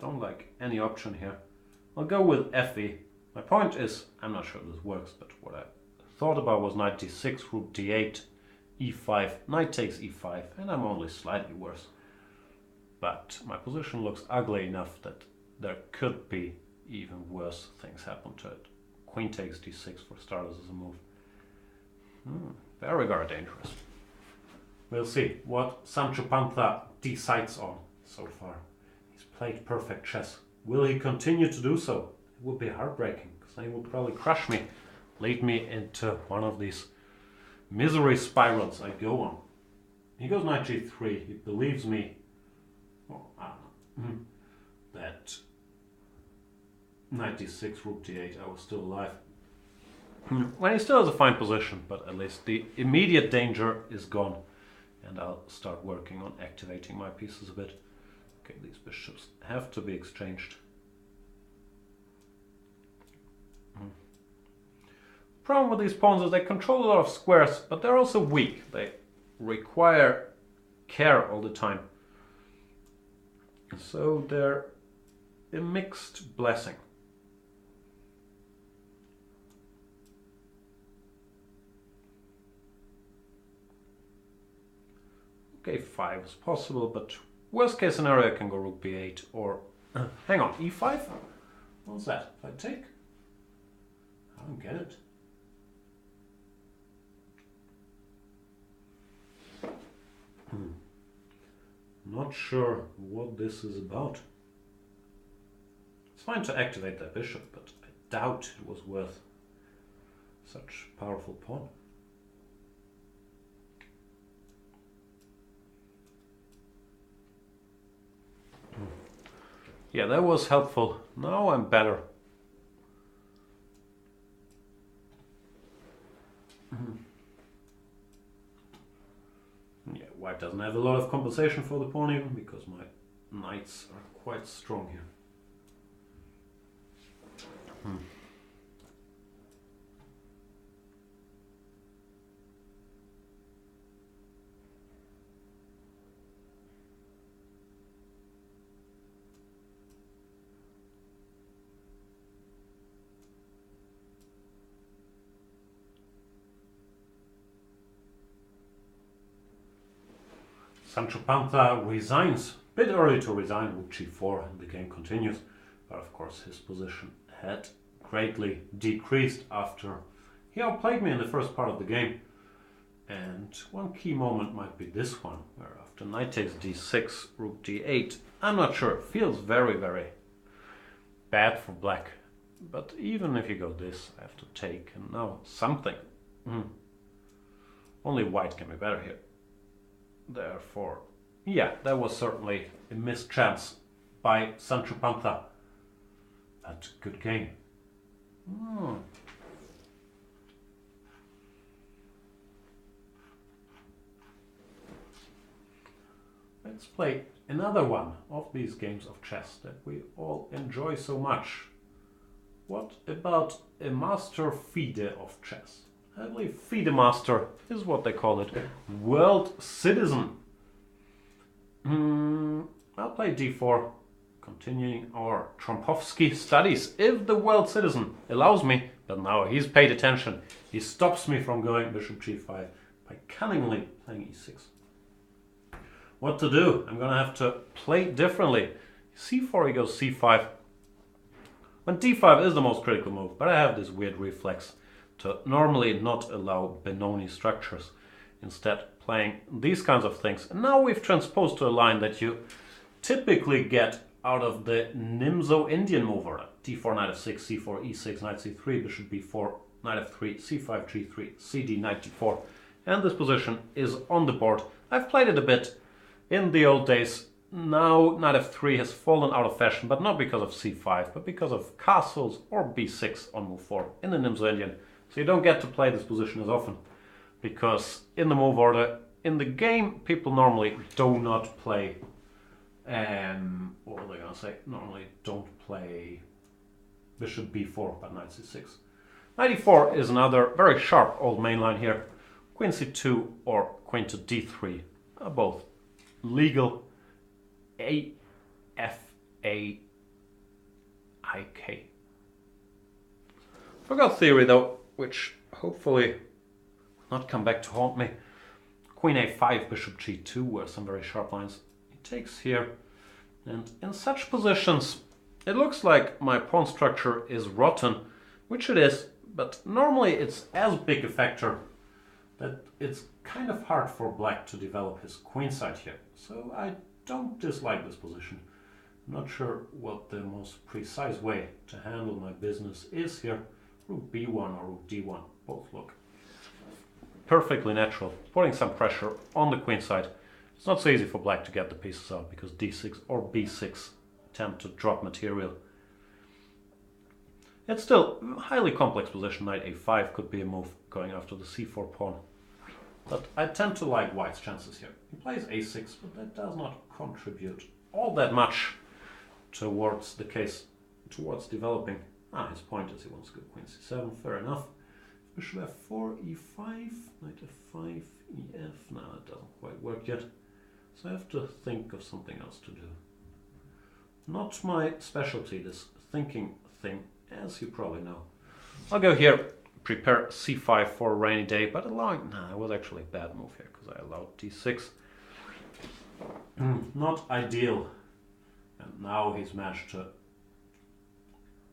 Don't like any option here. I'll go with fe. My point is, I'm not sure this works, but what I thought about was knight d6, rook d8, e5, knight takes e5, and I'm only slightly worse. But my position looks ugly enough that there could be even worse things happen to it. Queen takes d6 for starters as a move. Very dangerous. We'll see what Sancho Panza decides on so far. He's played perfect chess. Will he continue to do so? It would be heartbreaking, because he would probably crush me, lead me into one of these misery spirals I go on. He goes knight g3. He believes me, that knight d6, rook d8, I was still alive. Well, he still has a fine position, but at least the immediate danger is gone. And I'll start working on activating my pieces a bit. Okay, these bishops have to be exchanged. Problem with these pawns is they control a lot of squares, but they're also weak. They require care all the time. So they're a mixed blessing. Okay, 5 is possible, but worst case scenario I can go rook b8 or... hang on, e5? What's that? If I take? I don't get it. Not sure what this is about. It's fine to activate that bishop, but I doubt it was worth such a powerful pawn. Yeah, that was helpful. Now I'm better. Yeah, white doesn't have a lot of compensation for the pawn even, because my knights are quite strong here. Sancho Panza resigns. Bit early to resign, rook g4, and the game continues. But of course his position had greatly decreased after he outplayed me in the first part of the game. And one key moment might be this one, where after knight takes d6, rook d8. I'm not sure, it feels very, very bad for black. But even if you go this, I have to take, and now something. Only white can be better here. Therefore, yeah, that was certainly a missed chance by Sancho Panza. But good game. Let's play another one of these games of chess that we all enjoy so much. What about a master FIDE of chess? I believe FIDE master is what they call it. World citizen. I'll play d4, continuing our Trompovsky studies, if the world citizen allows me. But now he's paid attention. He stops me from going bishop g5 by cunningly playing e6. What to do? I'm gonna have to play differently. c4, he goes c5. When d5 is the most critical move, but I have this weird reflex to normally not allow Benoni structures, instead playing these kinds of things. And now we've transposed to a line that you typically get out of the Nimzo Indian move order. d4, knight f6, c4, e6, knight c3, bishop b4, knight f3, c5, g3, cd, knight d4. And this position is on the board. I've played it a bit in the old days. Now knight f3 has fallen out of fashion, but not because of c5, but because of castles or b6 on move 4 in the Nimzo Indian. So you don't get to play this position as often, because in the move order, in the game, people normally do not play, what were they going to say? Normally don't play bishop b4, but knight c6. Knight e4 is another very sharp old main line here. Queen c2 or queen to d3 are both legal. A, F, A, I, K. Forgot theory though, which hopefully will not come back to haunt me. Queen a5, bishop g2 were some very sharp lines. He takes here, and in such positions it looks like my pawn structure is rotten, which it is, but normally it's as big a factor that it's kind of hard for black to develop his queenside here. So I don't dislike this position. I'm not sure what the most precise way to handle my business is here. Rook b1 or rook d1 both look perfectly natural, putting some pressure on the queen side. It's not so easy for black to get the pieces out because d6 or b6 tend to drop material. It's still a highly complex position. Knight a5 could be a move going after the c4 pawn. But I tend to like white's chances here. He plays a6, but that does not contribute all that much towards the case, towards developing. His point is he wants to go queen c7, fair enough. Bishop f4, e5, knight f5, ef. No, it doesn't quite work yet. So I have to think of something else to do. Not my specialty, this thinking thing, as you probably know. I'll go here. Prepare c5 for a rainy day, but allowing... it was actually a bad move here, because I allowed d6. Not ideal. And now he's managed to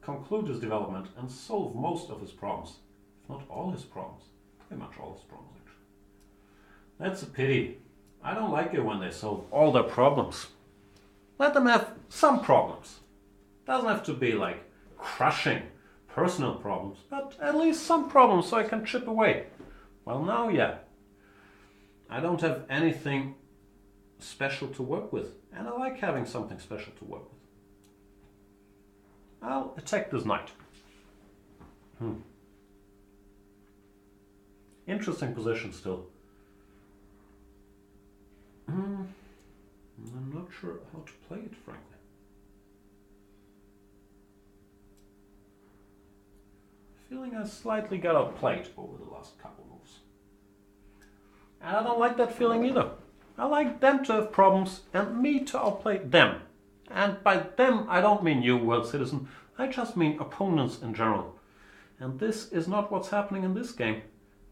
conclude his development and solve most of his problems. If not all his problems. Pretty much all his problems, actually. That's a pity. I don't like it when they solve all their problems. Let them have some problems. Doesn't have to be like crushing personal problems, but at least some problems so I can chip away. Well, now, yeah, I don't have anything special to work with, and I like having something special to work with. I'll attack this knight. Interesting position still. I'm not sure how to play it, frankly. Feeling I slightly got outplayed over the last couple moves. And I don't like that feeling either. I like them to have problems and me to outplay them. And by them I don't mean you, world citizen, I just mean opponents in general. And this is not what's happening in this game.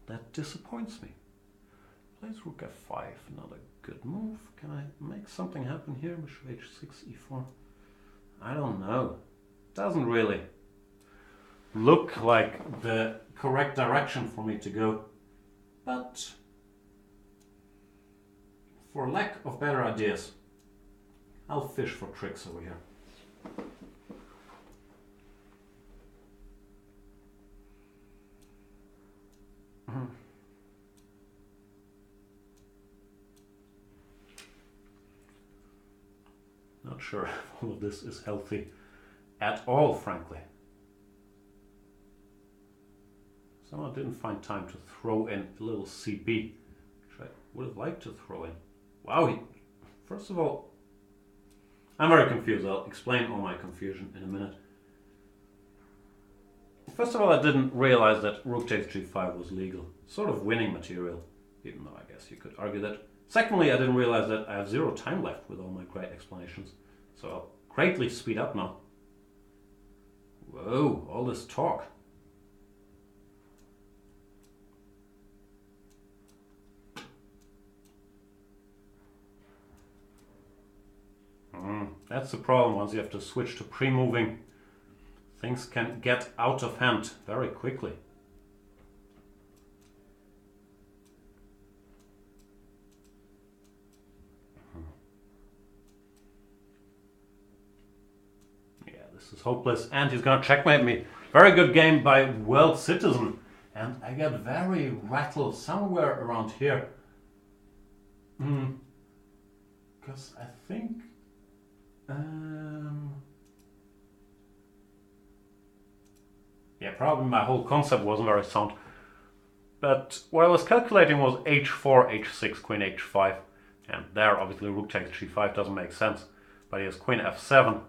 That disappoints me. Plays rook f5, another good move. Can I make something happen here? Bishop h6, e4. I don't know. Doesn't really look like the correct direction for me to go. But for lack of better ideas, I'll fish for tricks over here. Not sure if all of this is healthy at all, frankly. Someone didn't find time to throw in a little CB, which I would have liked to throw in. Wow, first of all, I'm very confused. I'll explain all my confusion in a minute. First of all, I didn't realize that rook takes g5 was legal. Sort of winning material, even though I guess you could argue that. Secondly, I didn't realize that I have 0 time left with all my great explanations. So I'll greatly speed up now. Whoa, all this talk. That's the problem. Once you have to switch to pre-moving, things can get out of hand very quickly. Yeah, this is hopeless, and he's gonna checkmate me. Very good game by World Citizen, and I get very rattled somewhere around here. Because I think yeah, probably my whole concept wasn't very sound. But what I was calculating was h4, h6, queen h5. And there, obviously, rook takes g5 doesn't make sense. But he has queen f7.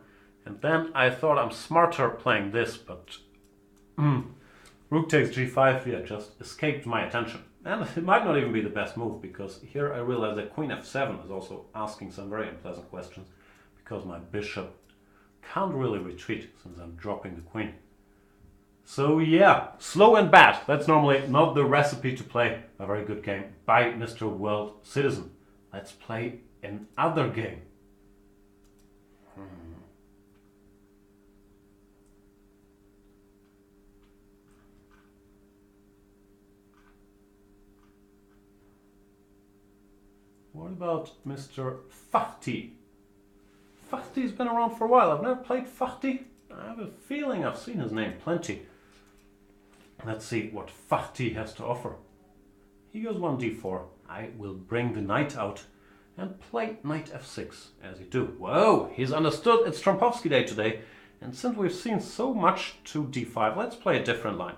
And then I thought I'm smarter playing this, but rook takes g5 here just escaped my attention. And it might not even be the best move, because here I realize that queen f7 is also asking some very unpleasant questions. Because my bishop can't really retreat since I'm dropping the queen. So yeah, slow and bad. That's normally not the recipe to play a very good game by Mr. World Citizen. Let's play another game. What about Mr. Fahty? Fahty's been around for a while. I've never played Fahty. I have a feeling I've seen his name plenty. Let's see what Fahty has to offer. He goes 1d4. I will bring the knight out and play knight f6 as you do. Whoa, he's understood it's Trompowsky day today. And since we've seen so much to d5, let's play a different line.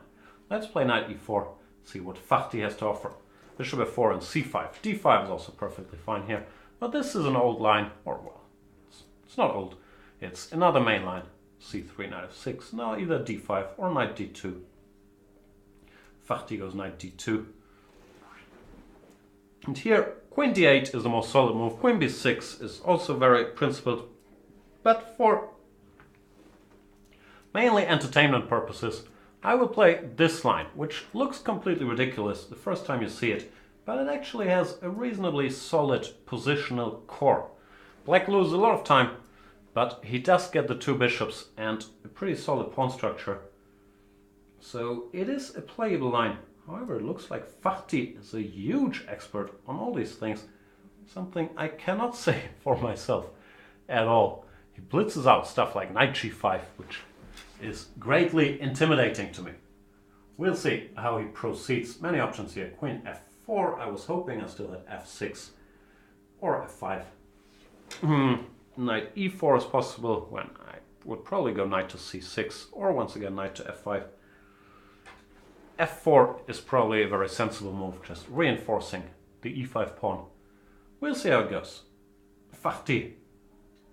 Let's play knight e4, see what Fahty has to offer. Bishop f4 and c5. d5 is also perfectly fine here. But this is an old line, or well, it's not old. It's another main line. c3, knight f6. Now either d5 or knight d2. Fahty goes knight d2. And here, queen d8 is the most solid move. Queen b6 is also very principled. But for mainly entertainment purposes, I will play this line, which looks completely ridiculous the first time you see it. But it actually has a reasonably solid positional core. Black loses a lot of time, but he does get the 2 bishops and a pretty solid pawn structure. So it is a playable line. However, it looks like Fahty is a huge expert on all these things. Something I cannot say for myself at all. He blitzes out stuff like knight g5, which is greatly intimidating to me. We'll see how he proceeds. Many options here. Queen f4. I was hoping I still had f6 or f5. Knight e4 is possible when I would probably go knight to c6 or once again knight to f5. f4 is probably a very sensible move, just reinforcing the e5 pawn. We'll see how it goes. Fahty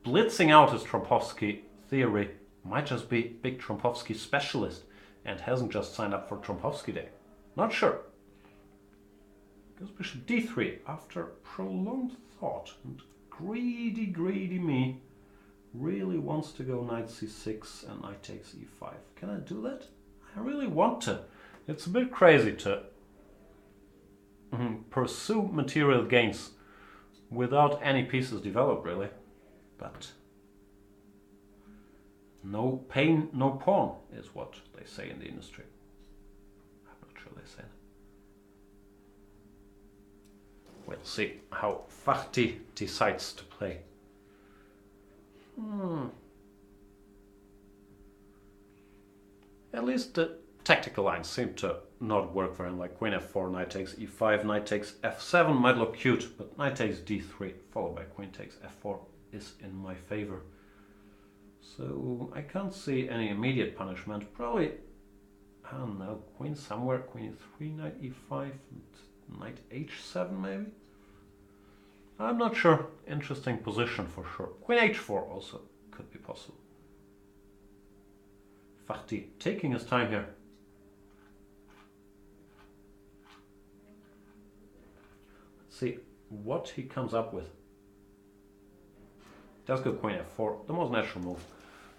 blitzing out his Trompowsky theory might just be big Trompowsky specialist and hasn't just signed up for Trompowsky Day. Not sure. Goes bishop d3 after prolonged thought, and greedy me really wants to go knight c6 and knight takes e5. Can I do that? I really want to. It's a bit crazy to pursue material gains without any pieces developed, really. But no pain, no pawn is what they say in the industry. I'm not sure they say We'll see how Fahti decides to play. At least the tactical lines seem to not work for him, like queen f4, knight takes e5, knight takes f7 might look cute, but knight takes d3 followed by queen takes f4 is in my favor. So I can't see any immediate punishment. Probably, I don't know, queen somewhere, queen e3, knight e5, knight h7 maybe? I'm not sure. Interesting position for sure. Queen h4 also could be possible. Fahti taking his time here. Let's see what he comes up with. Does go queen f4, the most natural move.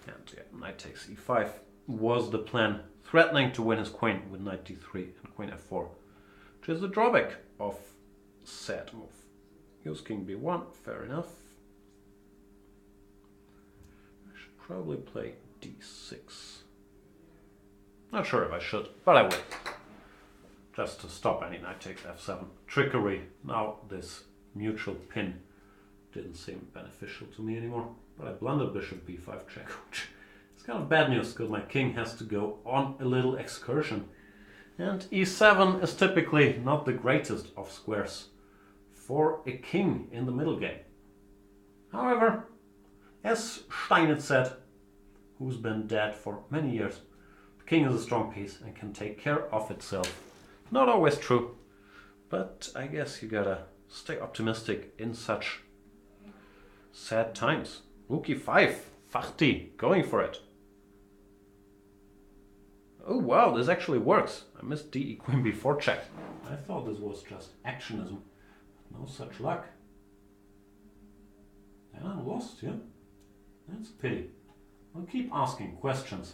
And yeah, knight takes e5 was the plan, threatening to win his queen with knight d3 and queen f4, which is the drawback of said move. Use king b1, fair enough. I should probably play d6. Not sure if I should, but I will. Just to stop any knight takes f7 trickery. Now this mutual pin didn't seem beneficial to me anymore. But I blundered bishop b5 check, which is kind of bad news because my king has to go on a little excursion. And e7 is typically not the greatest of squares for a king in the middle game. However, as Steinitz said, who's been dead for many years, the king is a strong piece and can take care of itself. Not always true, but I guess you gotta stay optimistic in such sad times. Rook e5, Fahti going for it. Oh wow, this actually works. I missed d queen b4 check. I thought this was just actionism. No such luck. And I lost, yeah? That's a pity. I'll keep asking questions.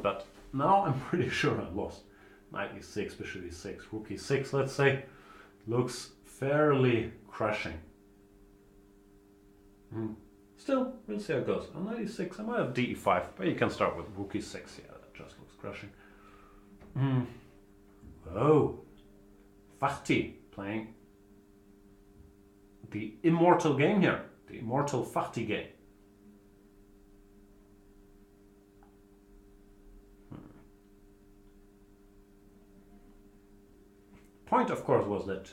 But now I'm pretty sure I lost. Knight e6, bishop e6, rook e6, let's say, looks fairly crushing. Still, we'll see how it goes. On knight e6, I might have d e5, but you can start with rook e6. Yeah, that just looks crushing. Oh, Fahti playing the immortal game here, the immortal Fahti game. Point, of course, was that,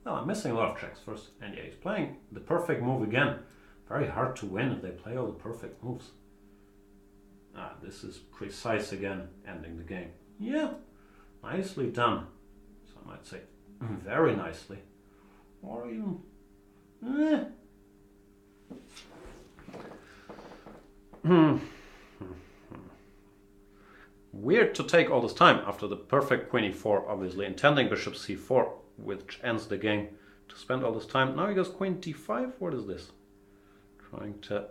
well, I'm missing a lot of checks first, and yeah, he's playing the perfect move again. Very hard to win if they play all the perfect moves. Ah, this is precise again, ending the game. Yeah, nicely done. Some might say very nicely, or even Weird to take all this time after the perfect queen e4, obviously intending bishop c4, which ends the game, to spend all this time. Now he goes queen d5. What is this? Trying to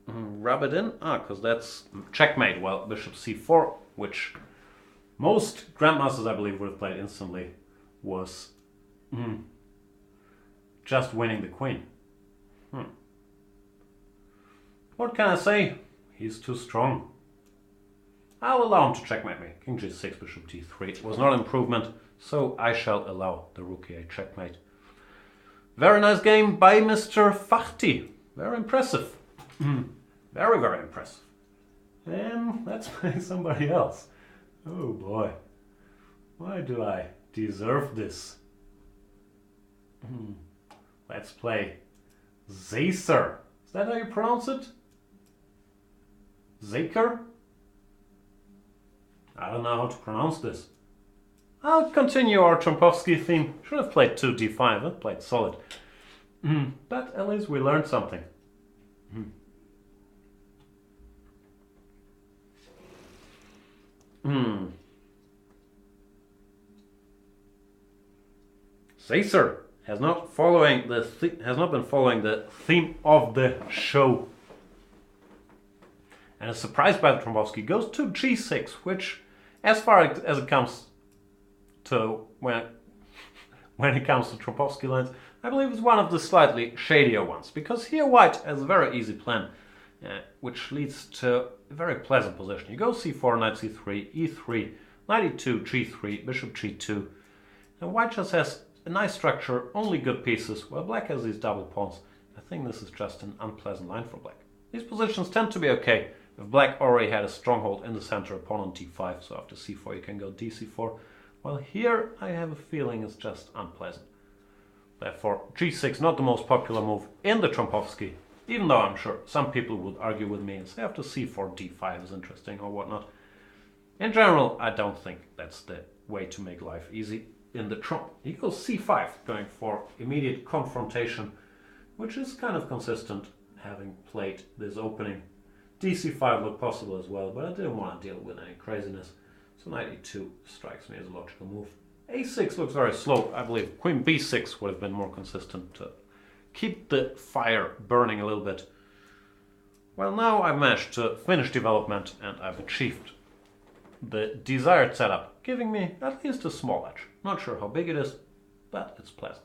rub it in. Ah, because that's checkmate. Well, bishop c4, which most grandmasters, I believe, would have played instantly, was just winning the queen. What can I say? He's too strong. I'll allow him to checkmate me. King g6, bishop d3 was not an improvement, so I shall allow the rook e8 checkmate. Very nice game by Mr. Fahti. Very impressive. Very, very impressive. And let's play somebody else. Oh boy. Why do I deserve this? Let's play Zacer. Is that how you pronounce it? Zacer? I don't know how to pronounce this. I'll continue our Trompovsky theme. Should have played 2 d5, I played solid. But at least we learned something. Zacer has not been following the theme of the show. And is surprised by the Trompovsky, goes to g6, which, as far as it comes to when it comes to Trompovsky lines, I believe is one of the slightly shadier ones, because here white has a very easy plan, which leads to a very pleasant position. You go c4, knight c3, e3, knight e2, g3, bishop g2, and white just has a nice structure, only good pieces, while black has these double pawns. I think this is just an unpleasant line for black. These positions tend to be okay if black already had a stronghold in the center, a pawn on d5, so after c4 you can go dc4. While here I have a feeling it's just unpleasant. Therefore g6 not the most popular move in the Trompowsky, even though I'm sure some people would argue with me and say after c4 d5 is interesting or whatnot. In general, I don't think that's the way to make life easy in the Trump. He goes c5, going for immediate confrontation, which is kind of consistent, having played this opening. dc5 looked possible as well, but I didn't want to deal with any craziness, so knight e2 strikes me as a logical move. a6 looks very slow. I believe queen b6 would have been more consistent to keep the fire burning a little bit. Well, now I've managed to finish development and I've achieved the desired setup, giving me at least a small edge. Not sure how big it is, but it's pleasant.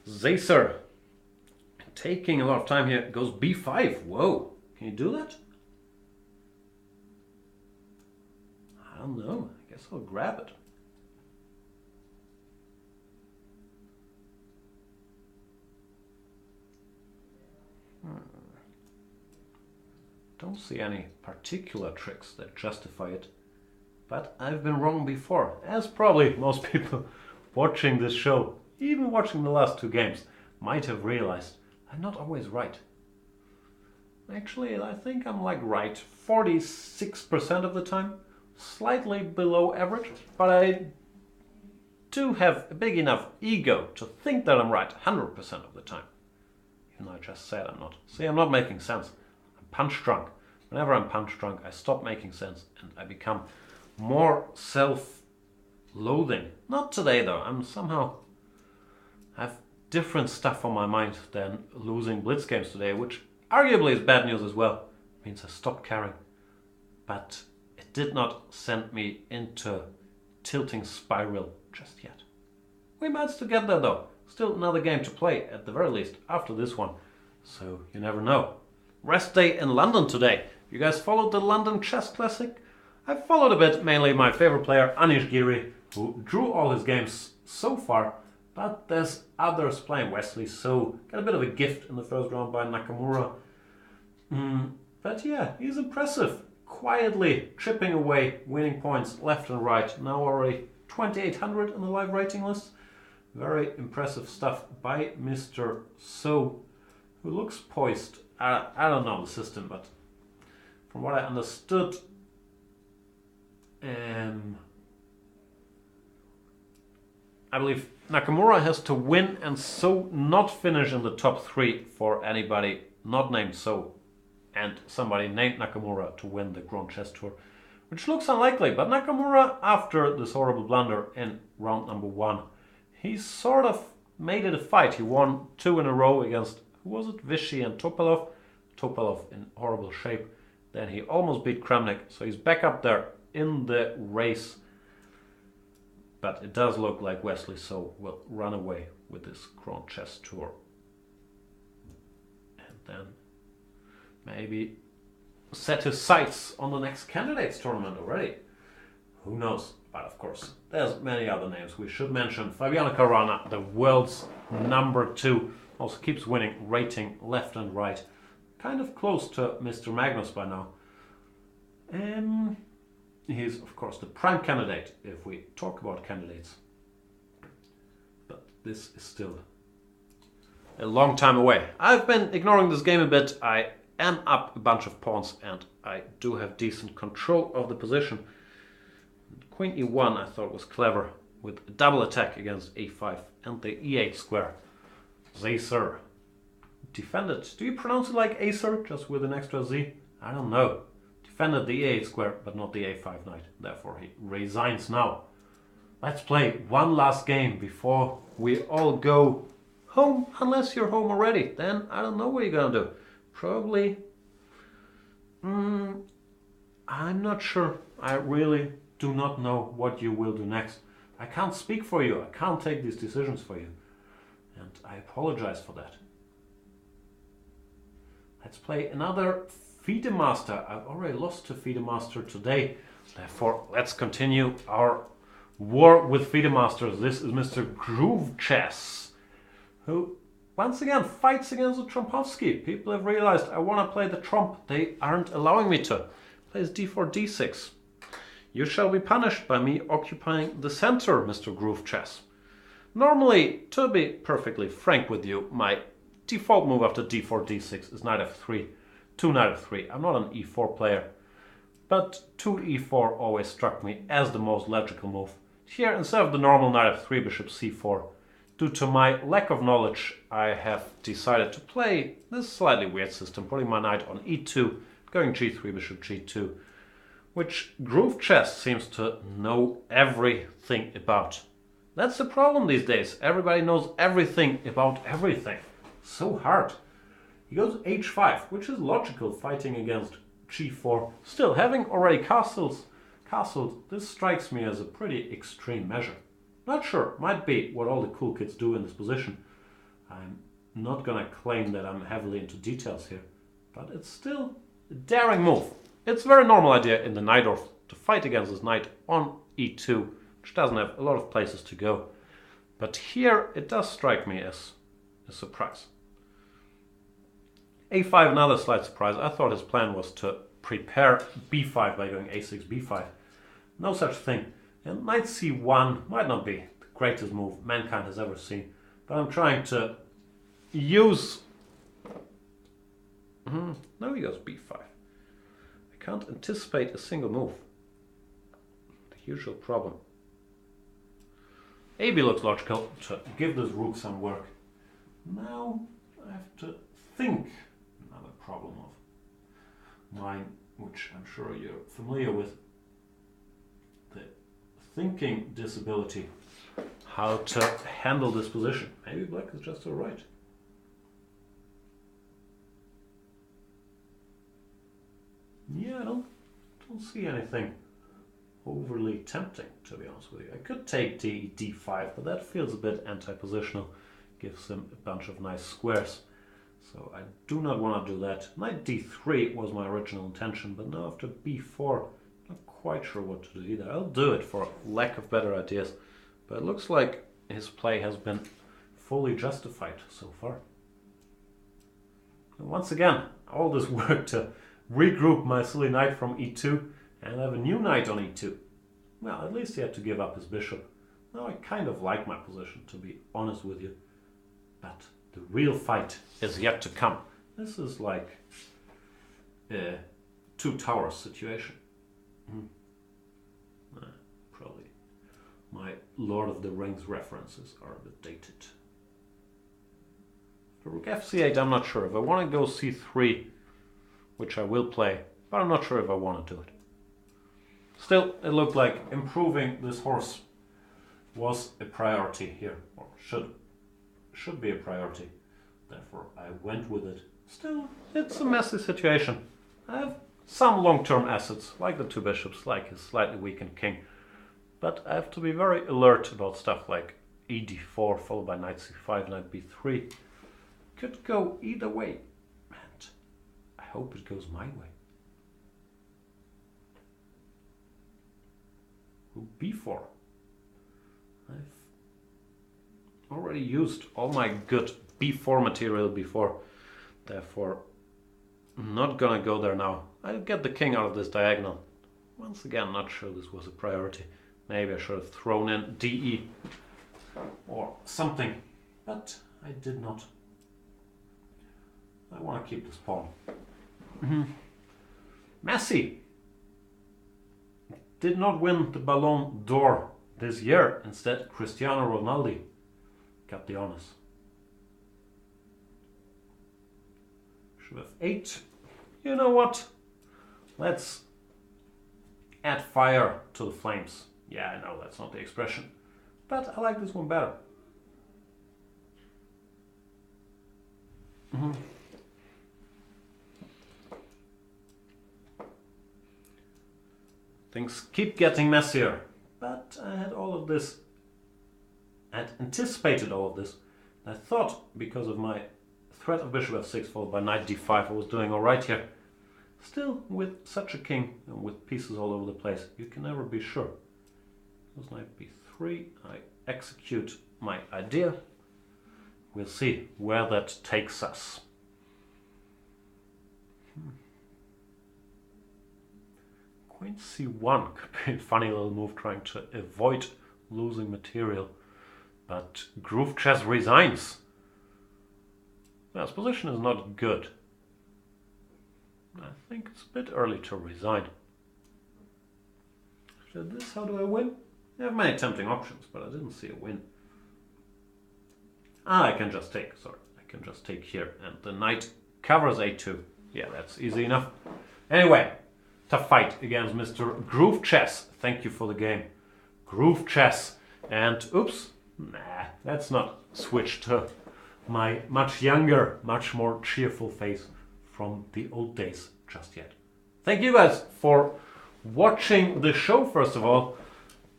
Zacer, taking a lot of time here, goes b5. Whoa, can you do that? I don't know, I guess I'll grab it. Don't see any particular tricks that justify it, but I've been wrong before, as probably most people watching this show, even watching the last two games, might have realized. I'm not always right. Actually, I think I'm like right 46% of the time, slightly below average, but I do have a big enough ego to think that I'm right 100% of the time. Even though I just said I'm not. See, I'm not making sense. I'm punch drunk. Whenever I'm punch drunk, I stop making sense and I become more self-loathing. Not today though. I have different stuff on my mind than losing blitz games today, which arguably is bad news as well. It means I stopped caring. But it did not send me into tilting spiral just yet. We managed to get there though. Still another game to play at the very least after this one. So you never know. Rest day in London today. You guys followed the London Chess Classic? I followed a bit, mainly my favorite player Anish Giri, who drew all his games so far. But there's others playing Wesley, so got a bit of a gift in the first round by Nakamura. But yeah, he's impressive. Quietly chipping away, winning points left and right. Now already 2800 in the live rating list. Very impressive stuff by Mr. So, who looks poised. I don't know the system, but from what I understood, I believe Nakamura has to win and So not finish in the top 3 for anybody not named So and somebody named Nakamura to win the Grand Chess Tour, which looks unlikely. But Nakamura, after this horrible blunder in round number 1, he sort of made it a fight. He won 2 in a row against, who was it, Vichy and Topalov. Topalov in horrible shape. Then he almost beat Kramnik, so he's back up there in the race. But it does look like Wesley So will run away with this Grand Chess Tour. And then maybe set his sights on the next candidates tournament already. Who knows? But of course, there's many other names we should mention. Fabiano Caruana, the world's number 2, also keeps winning rating left and right. Kind of close to Mr. Magnus by now. He's, of course, the prime candidate if we talk about candidates. But this is still a long time away. I've been ignoring this game a bit. I am up a bunch of pawns and I do have decent control of the position. Queen e1 I thought was clever with a double attack against a5 and the e8 square. Zacer. Defended. Do you pronounce it like Acer, just with an extra Z? I don't know. Defended the e8 square, but not the a5 knight. Therefore he resigns now. Let's play one last game before we all go home. Unless you're home already. Then I don't know what you're gonna do. Probably... I'm not sure. I really do not know what you will do next. I can't speak for you. I can't take these decisions for you. And I apologize for that. Let's play another FIDE Master. I've already lost to FIDE Master today. Therefore, let's continue our war with FIDE Masters. This is Mr. Groove Chess, who once again fights against the Trompovsky. People have realized I want to play the Tromp. They aren't allowing me to. Plays d4, d6. You shall be punished by me occupying the center, Mr. Groove Chess. Normally, to be perfectly frank with you, my default move after d4, d6 is knight f3, to knight f3. I'm not an e4 player, but to e4 always struck me as the most logical move. Here, instead of the normal knight f3, bishop c4, due to my lack of knowledge, I have decided to play this slightly weird system, putting my knight on e2, going g3, bishop g2, which Groove Chess seems to know everything about. That's the problem these days. Everybody knows everything about everything. So hard. He goes h5, which is logical, fighting against g4. Still, having already castled, this strikes me as a pretty extreme measure. Not sure, might be what all the cool kids do in this position. I'm not gonna claim that I'm heavily into details here, but it's still a daring move. It's a very normal idea in the Najdorf to fight against this knight on e2, which doesn't have a lot of places to go. But here it does strike me as a surprise. a5, another slight surprise. I thought his plan was to prepare b5 by going a6, b5. No such thing. And knight c1 might not be the greatest move mankind has ever seen, but I'm trying to use... Now he goes b5. I can't anticipate a single move. The usual problem. AB looks logical to give this rook some work. Now I have to think. Another problem of mine, which I'm sure you're familiar with. The thinking disability. How to handle this position. Maybe black is just alright. Yeah, I don't see anything overly tempting, to be honest with you. I could take d5, but that feels a bit anti-positional. Gives him a bunch of nice squares. So I do not want to do that. Knight d3 was my original intention, but now after b4, I'm not quite sure what to do either. I'll do it for lack of better ideas, but it looks like his play has been fully justified so far. And once again, all this work to regroup my silly knight from e2 and have a new knight on e2. Well, at least he had to give up his bishop. Now I kind of like my position, to be honest with you. But the real fight is yet to come. This is like a two towers situation. Probably my Lord of the Rings references are a bit dated. For rook f8, I'm not sure. If I want to go c3, which I will play, but I'm not sure if I want to do it. Still, it looked like improving this horse was a priority here, or should be a priority. Therefore, I went with it. Still, it's a messy situation. I have some long-term assets, like the two bishops, like his slightly weakened king. But I have to be very alert about stuff like e4 followed by knight c5, knight b3. Could go either way. And I hope it goes my way. Rook b4. I've already used all my good b4 material before. Therefore, I'm not gonna go there now. I'll get the king out of this diagonal. Once again, not sure this was a priority. Maybe I should have thrown in de or something, but I did not. I want to keep this pawn. Messi did not win the Ballon d'Or this year. Instead, Cristiano Ronaldo got the honors. Bishop f8. You know what? Let's add fire to the flames. Yeah, I know that's not the expression, but I like this one better. things keep getting messier. But I had all of this, I had anticipated all of this. I thought because of my threat of bishop f6 followed by knight d5 I was doing alright here. Still, with such a king and with pieces all over the place, you can never be sure. Goes knight b3, I execute my idea. We'll see where that takes us. Queen c1 could be a funny little move trying to avoid losing material. But Groove Chess resigns. Well, his position is not good. I think it's a bit early to resign. After this, how do I win? I have many tempting options, but I didn't see a win. I can just take, sorry. I can just take here, and the knight covers a2. Yeah, that's easy enough. Anyway, tough fight against Mr. Groove Chess. Thank you for the game. Groove Chess. And, oops, nah, let's not switch to my much younger, much more cheerful face from the old days just yet. Thank you guys for watching the show, first of all.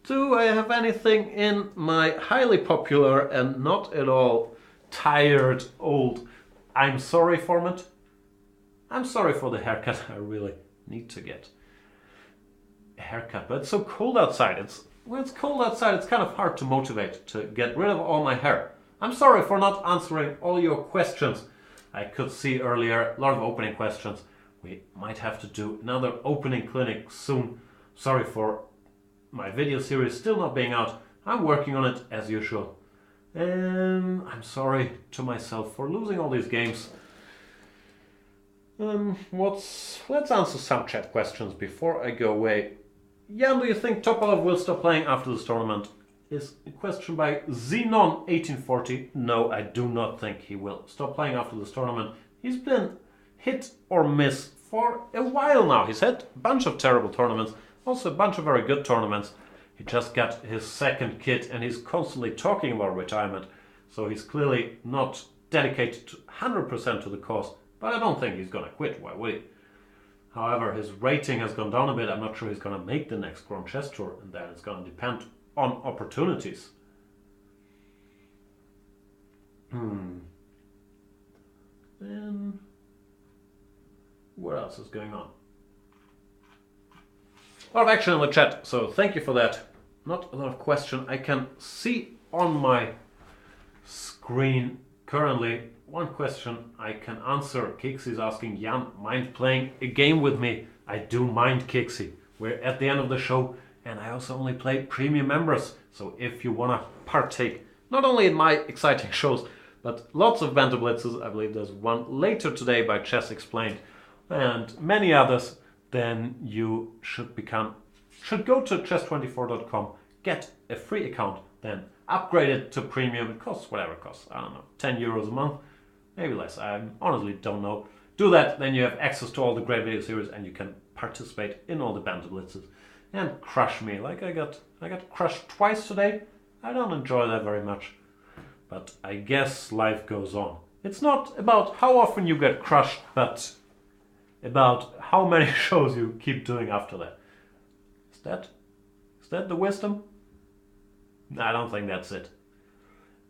Do I have anything in my highly popular and not at all tired old I'm sorry format? I'm sorry for the haircut. I really need to get a haircut, but it's so cold outside. When it's cold outside, it's kind of hard to motivate to get rid of all my hair. I'm sorry for not answering all your questions. I could see earlier a lot of opening questions. We might have to do another opening clinic soon. Sorry for my video series still not being out. I'm working on it as usual. And I'm sorry to myself for losing all these games. Let's answer some chat questions before I go away. Jan, do you think Topalov will stop playing after this tournament? Is a question by Xenon1840. No, I do not think he will stop playing after this tournament. He's been hit or miss for a while now. He's had a bunch of terrible tournaments, also a bunch of very good tournaments. He just got his second kid and he's constantly talking about retirement. So he's clearly not dedicated 100% to the cause. But I don't think he's going to quit. Why would he? However, his rating has gone down a bit. I'm not sure he's going to make the next Grand Chess Tour, and then it's going to depend on opportunities. Then what else is going on? A lot of action in the chat, so thank you for that. Not a lot of question. I can see on my screen currently one question I can answer. Kixi is asking, Jan, mind playing a game with me? I do mind, Kixi. We're at the end of the show and I also only play premium members. So if you want to partake, not only in my exciting shows, but lots of Banter Blitzes, I believe there's one later today by Chess Explained, and many others, then you should go to chess24.com, get a free account, then upgrade it to premium. It costs whatever it costs, I don't know, 10 euros a month, maybe less, I honestly don't know. Do that, then you have access to all the great video series and you can participate in all the Banter Blitzes and crush me. Like I got crushed twice today. I don't enjoy that very much, but I guess life goes on. It's not about how often you get crushed, but about how many shows you keep doing after that. Is that the wisdom? I don't think that's it.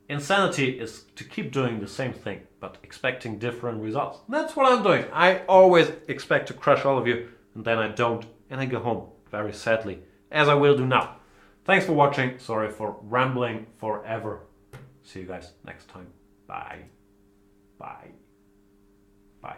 Insanity is to keep doing the same thing, but expecting different results. That's what I'm doing. I always expect to crush all of you, and then I don't, and I go home, very sadly, as I will do now. Thanks for watching. Sorry for rambling forever. See you guys next time. Bye. Bye. Bye.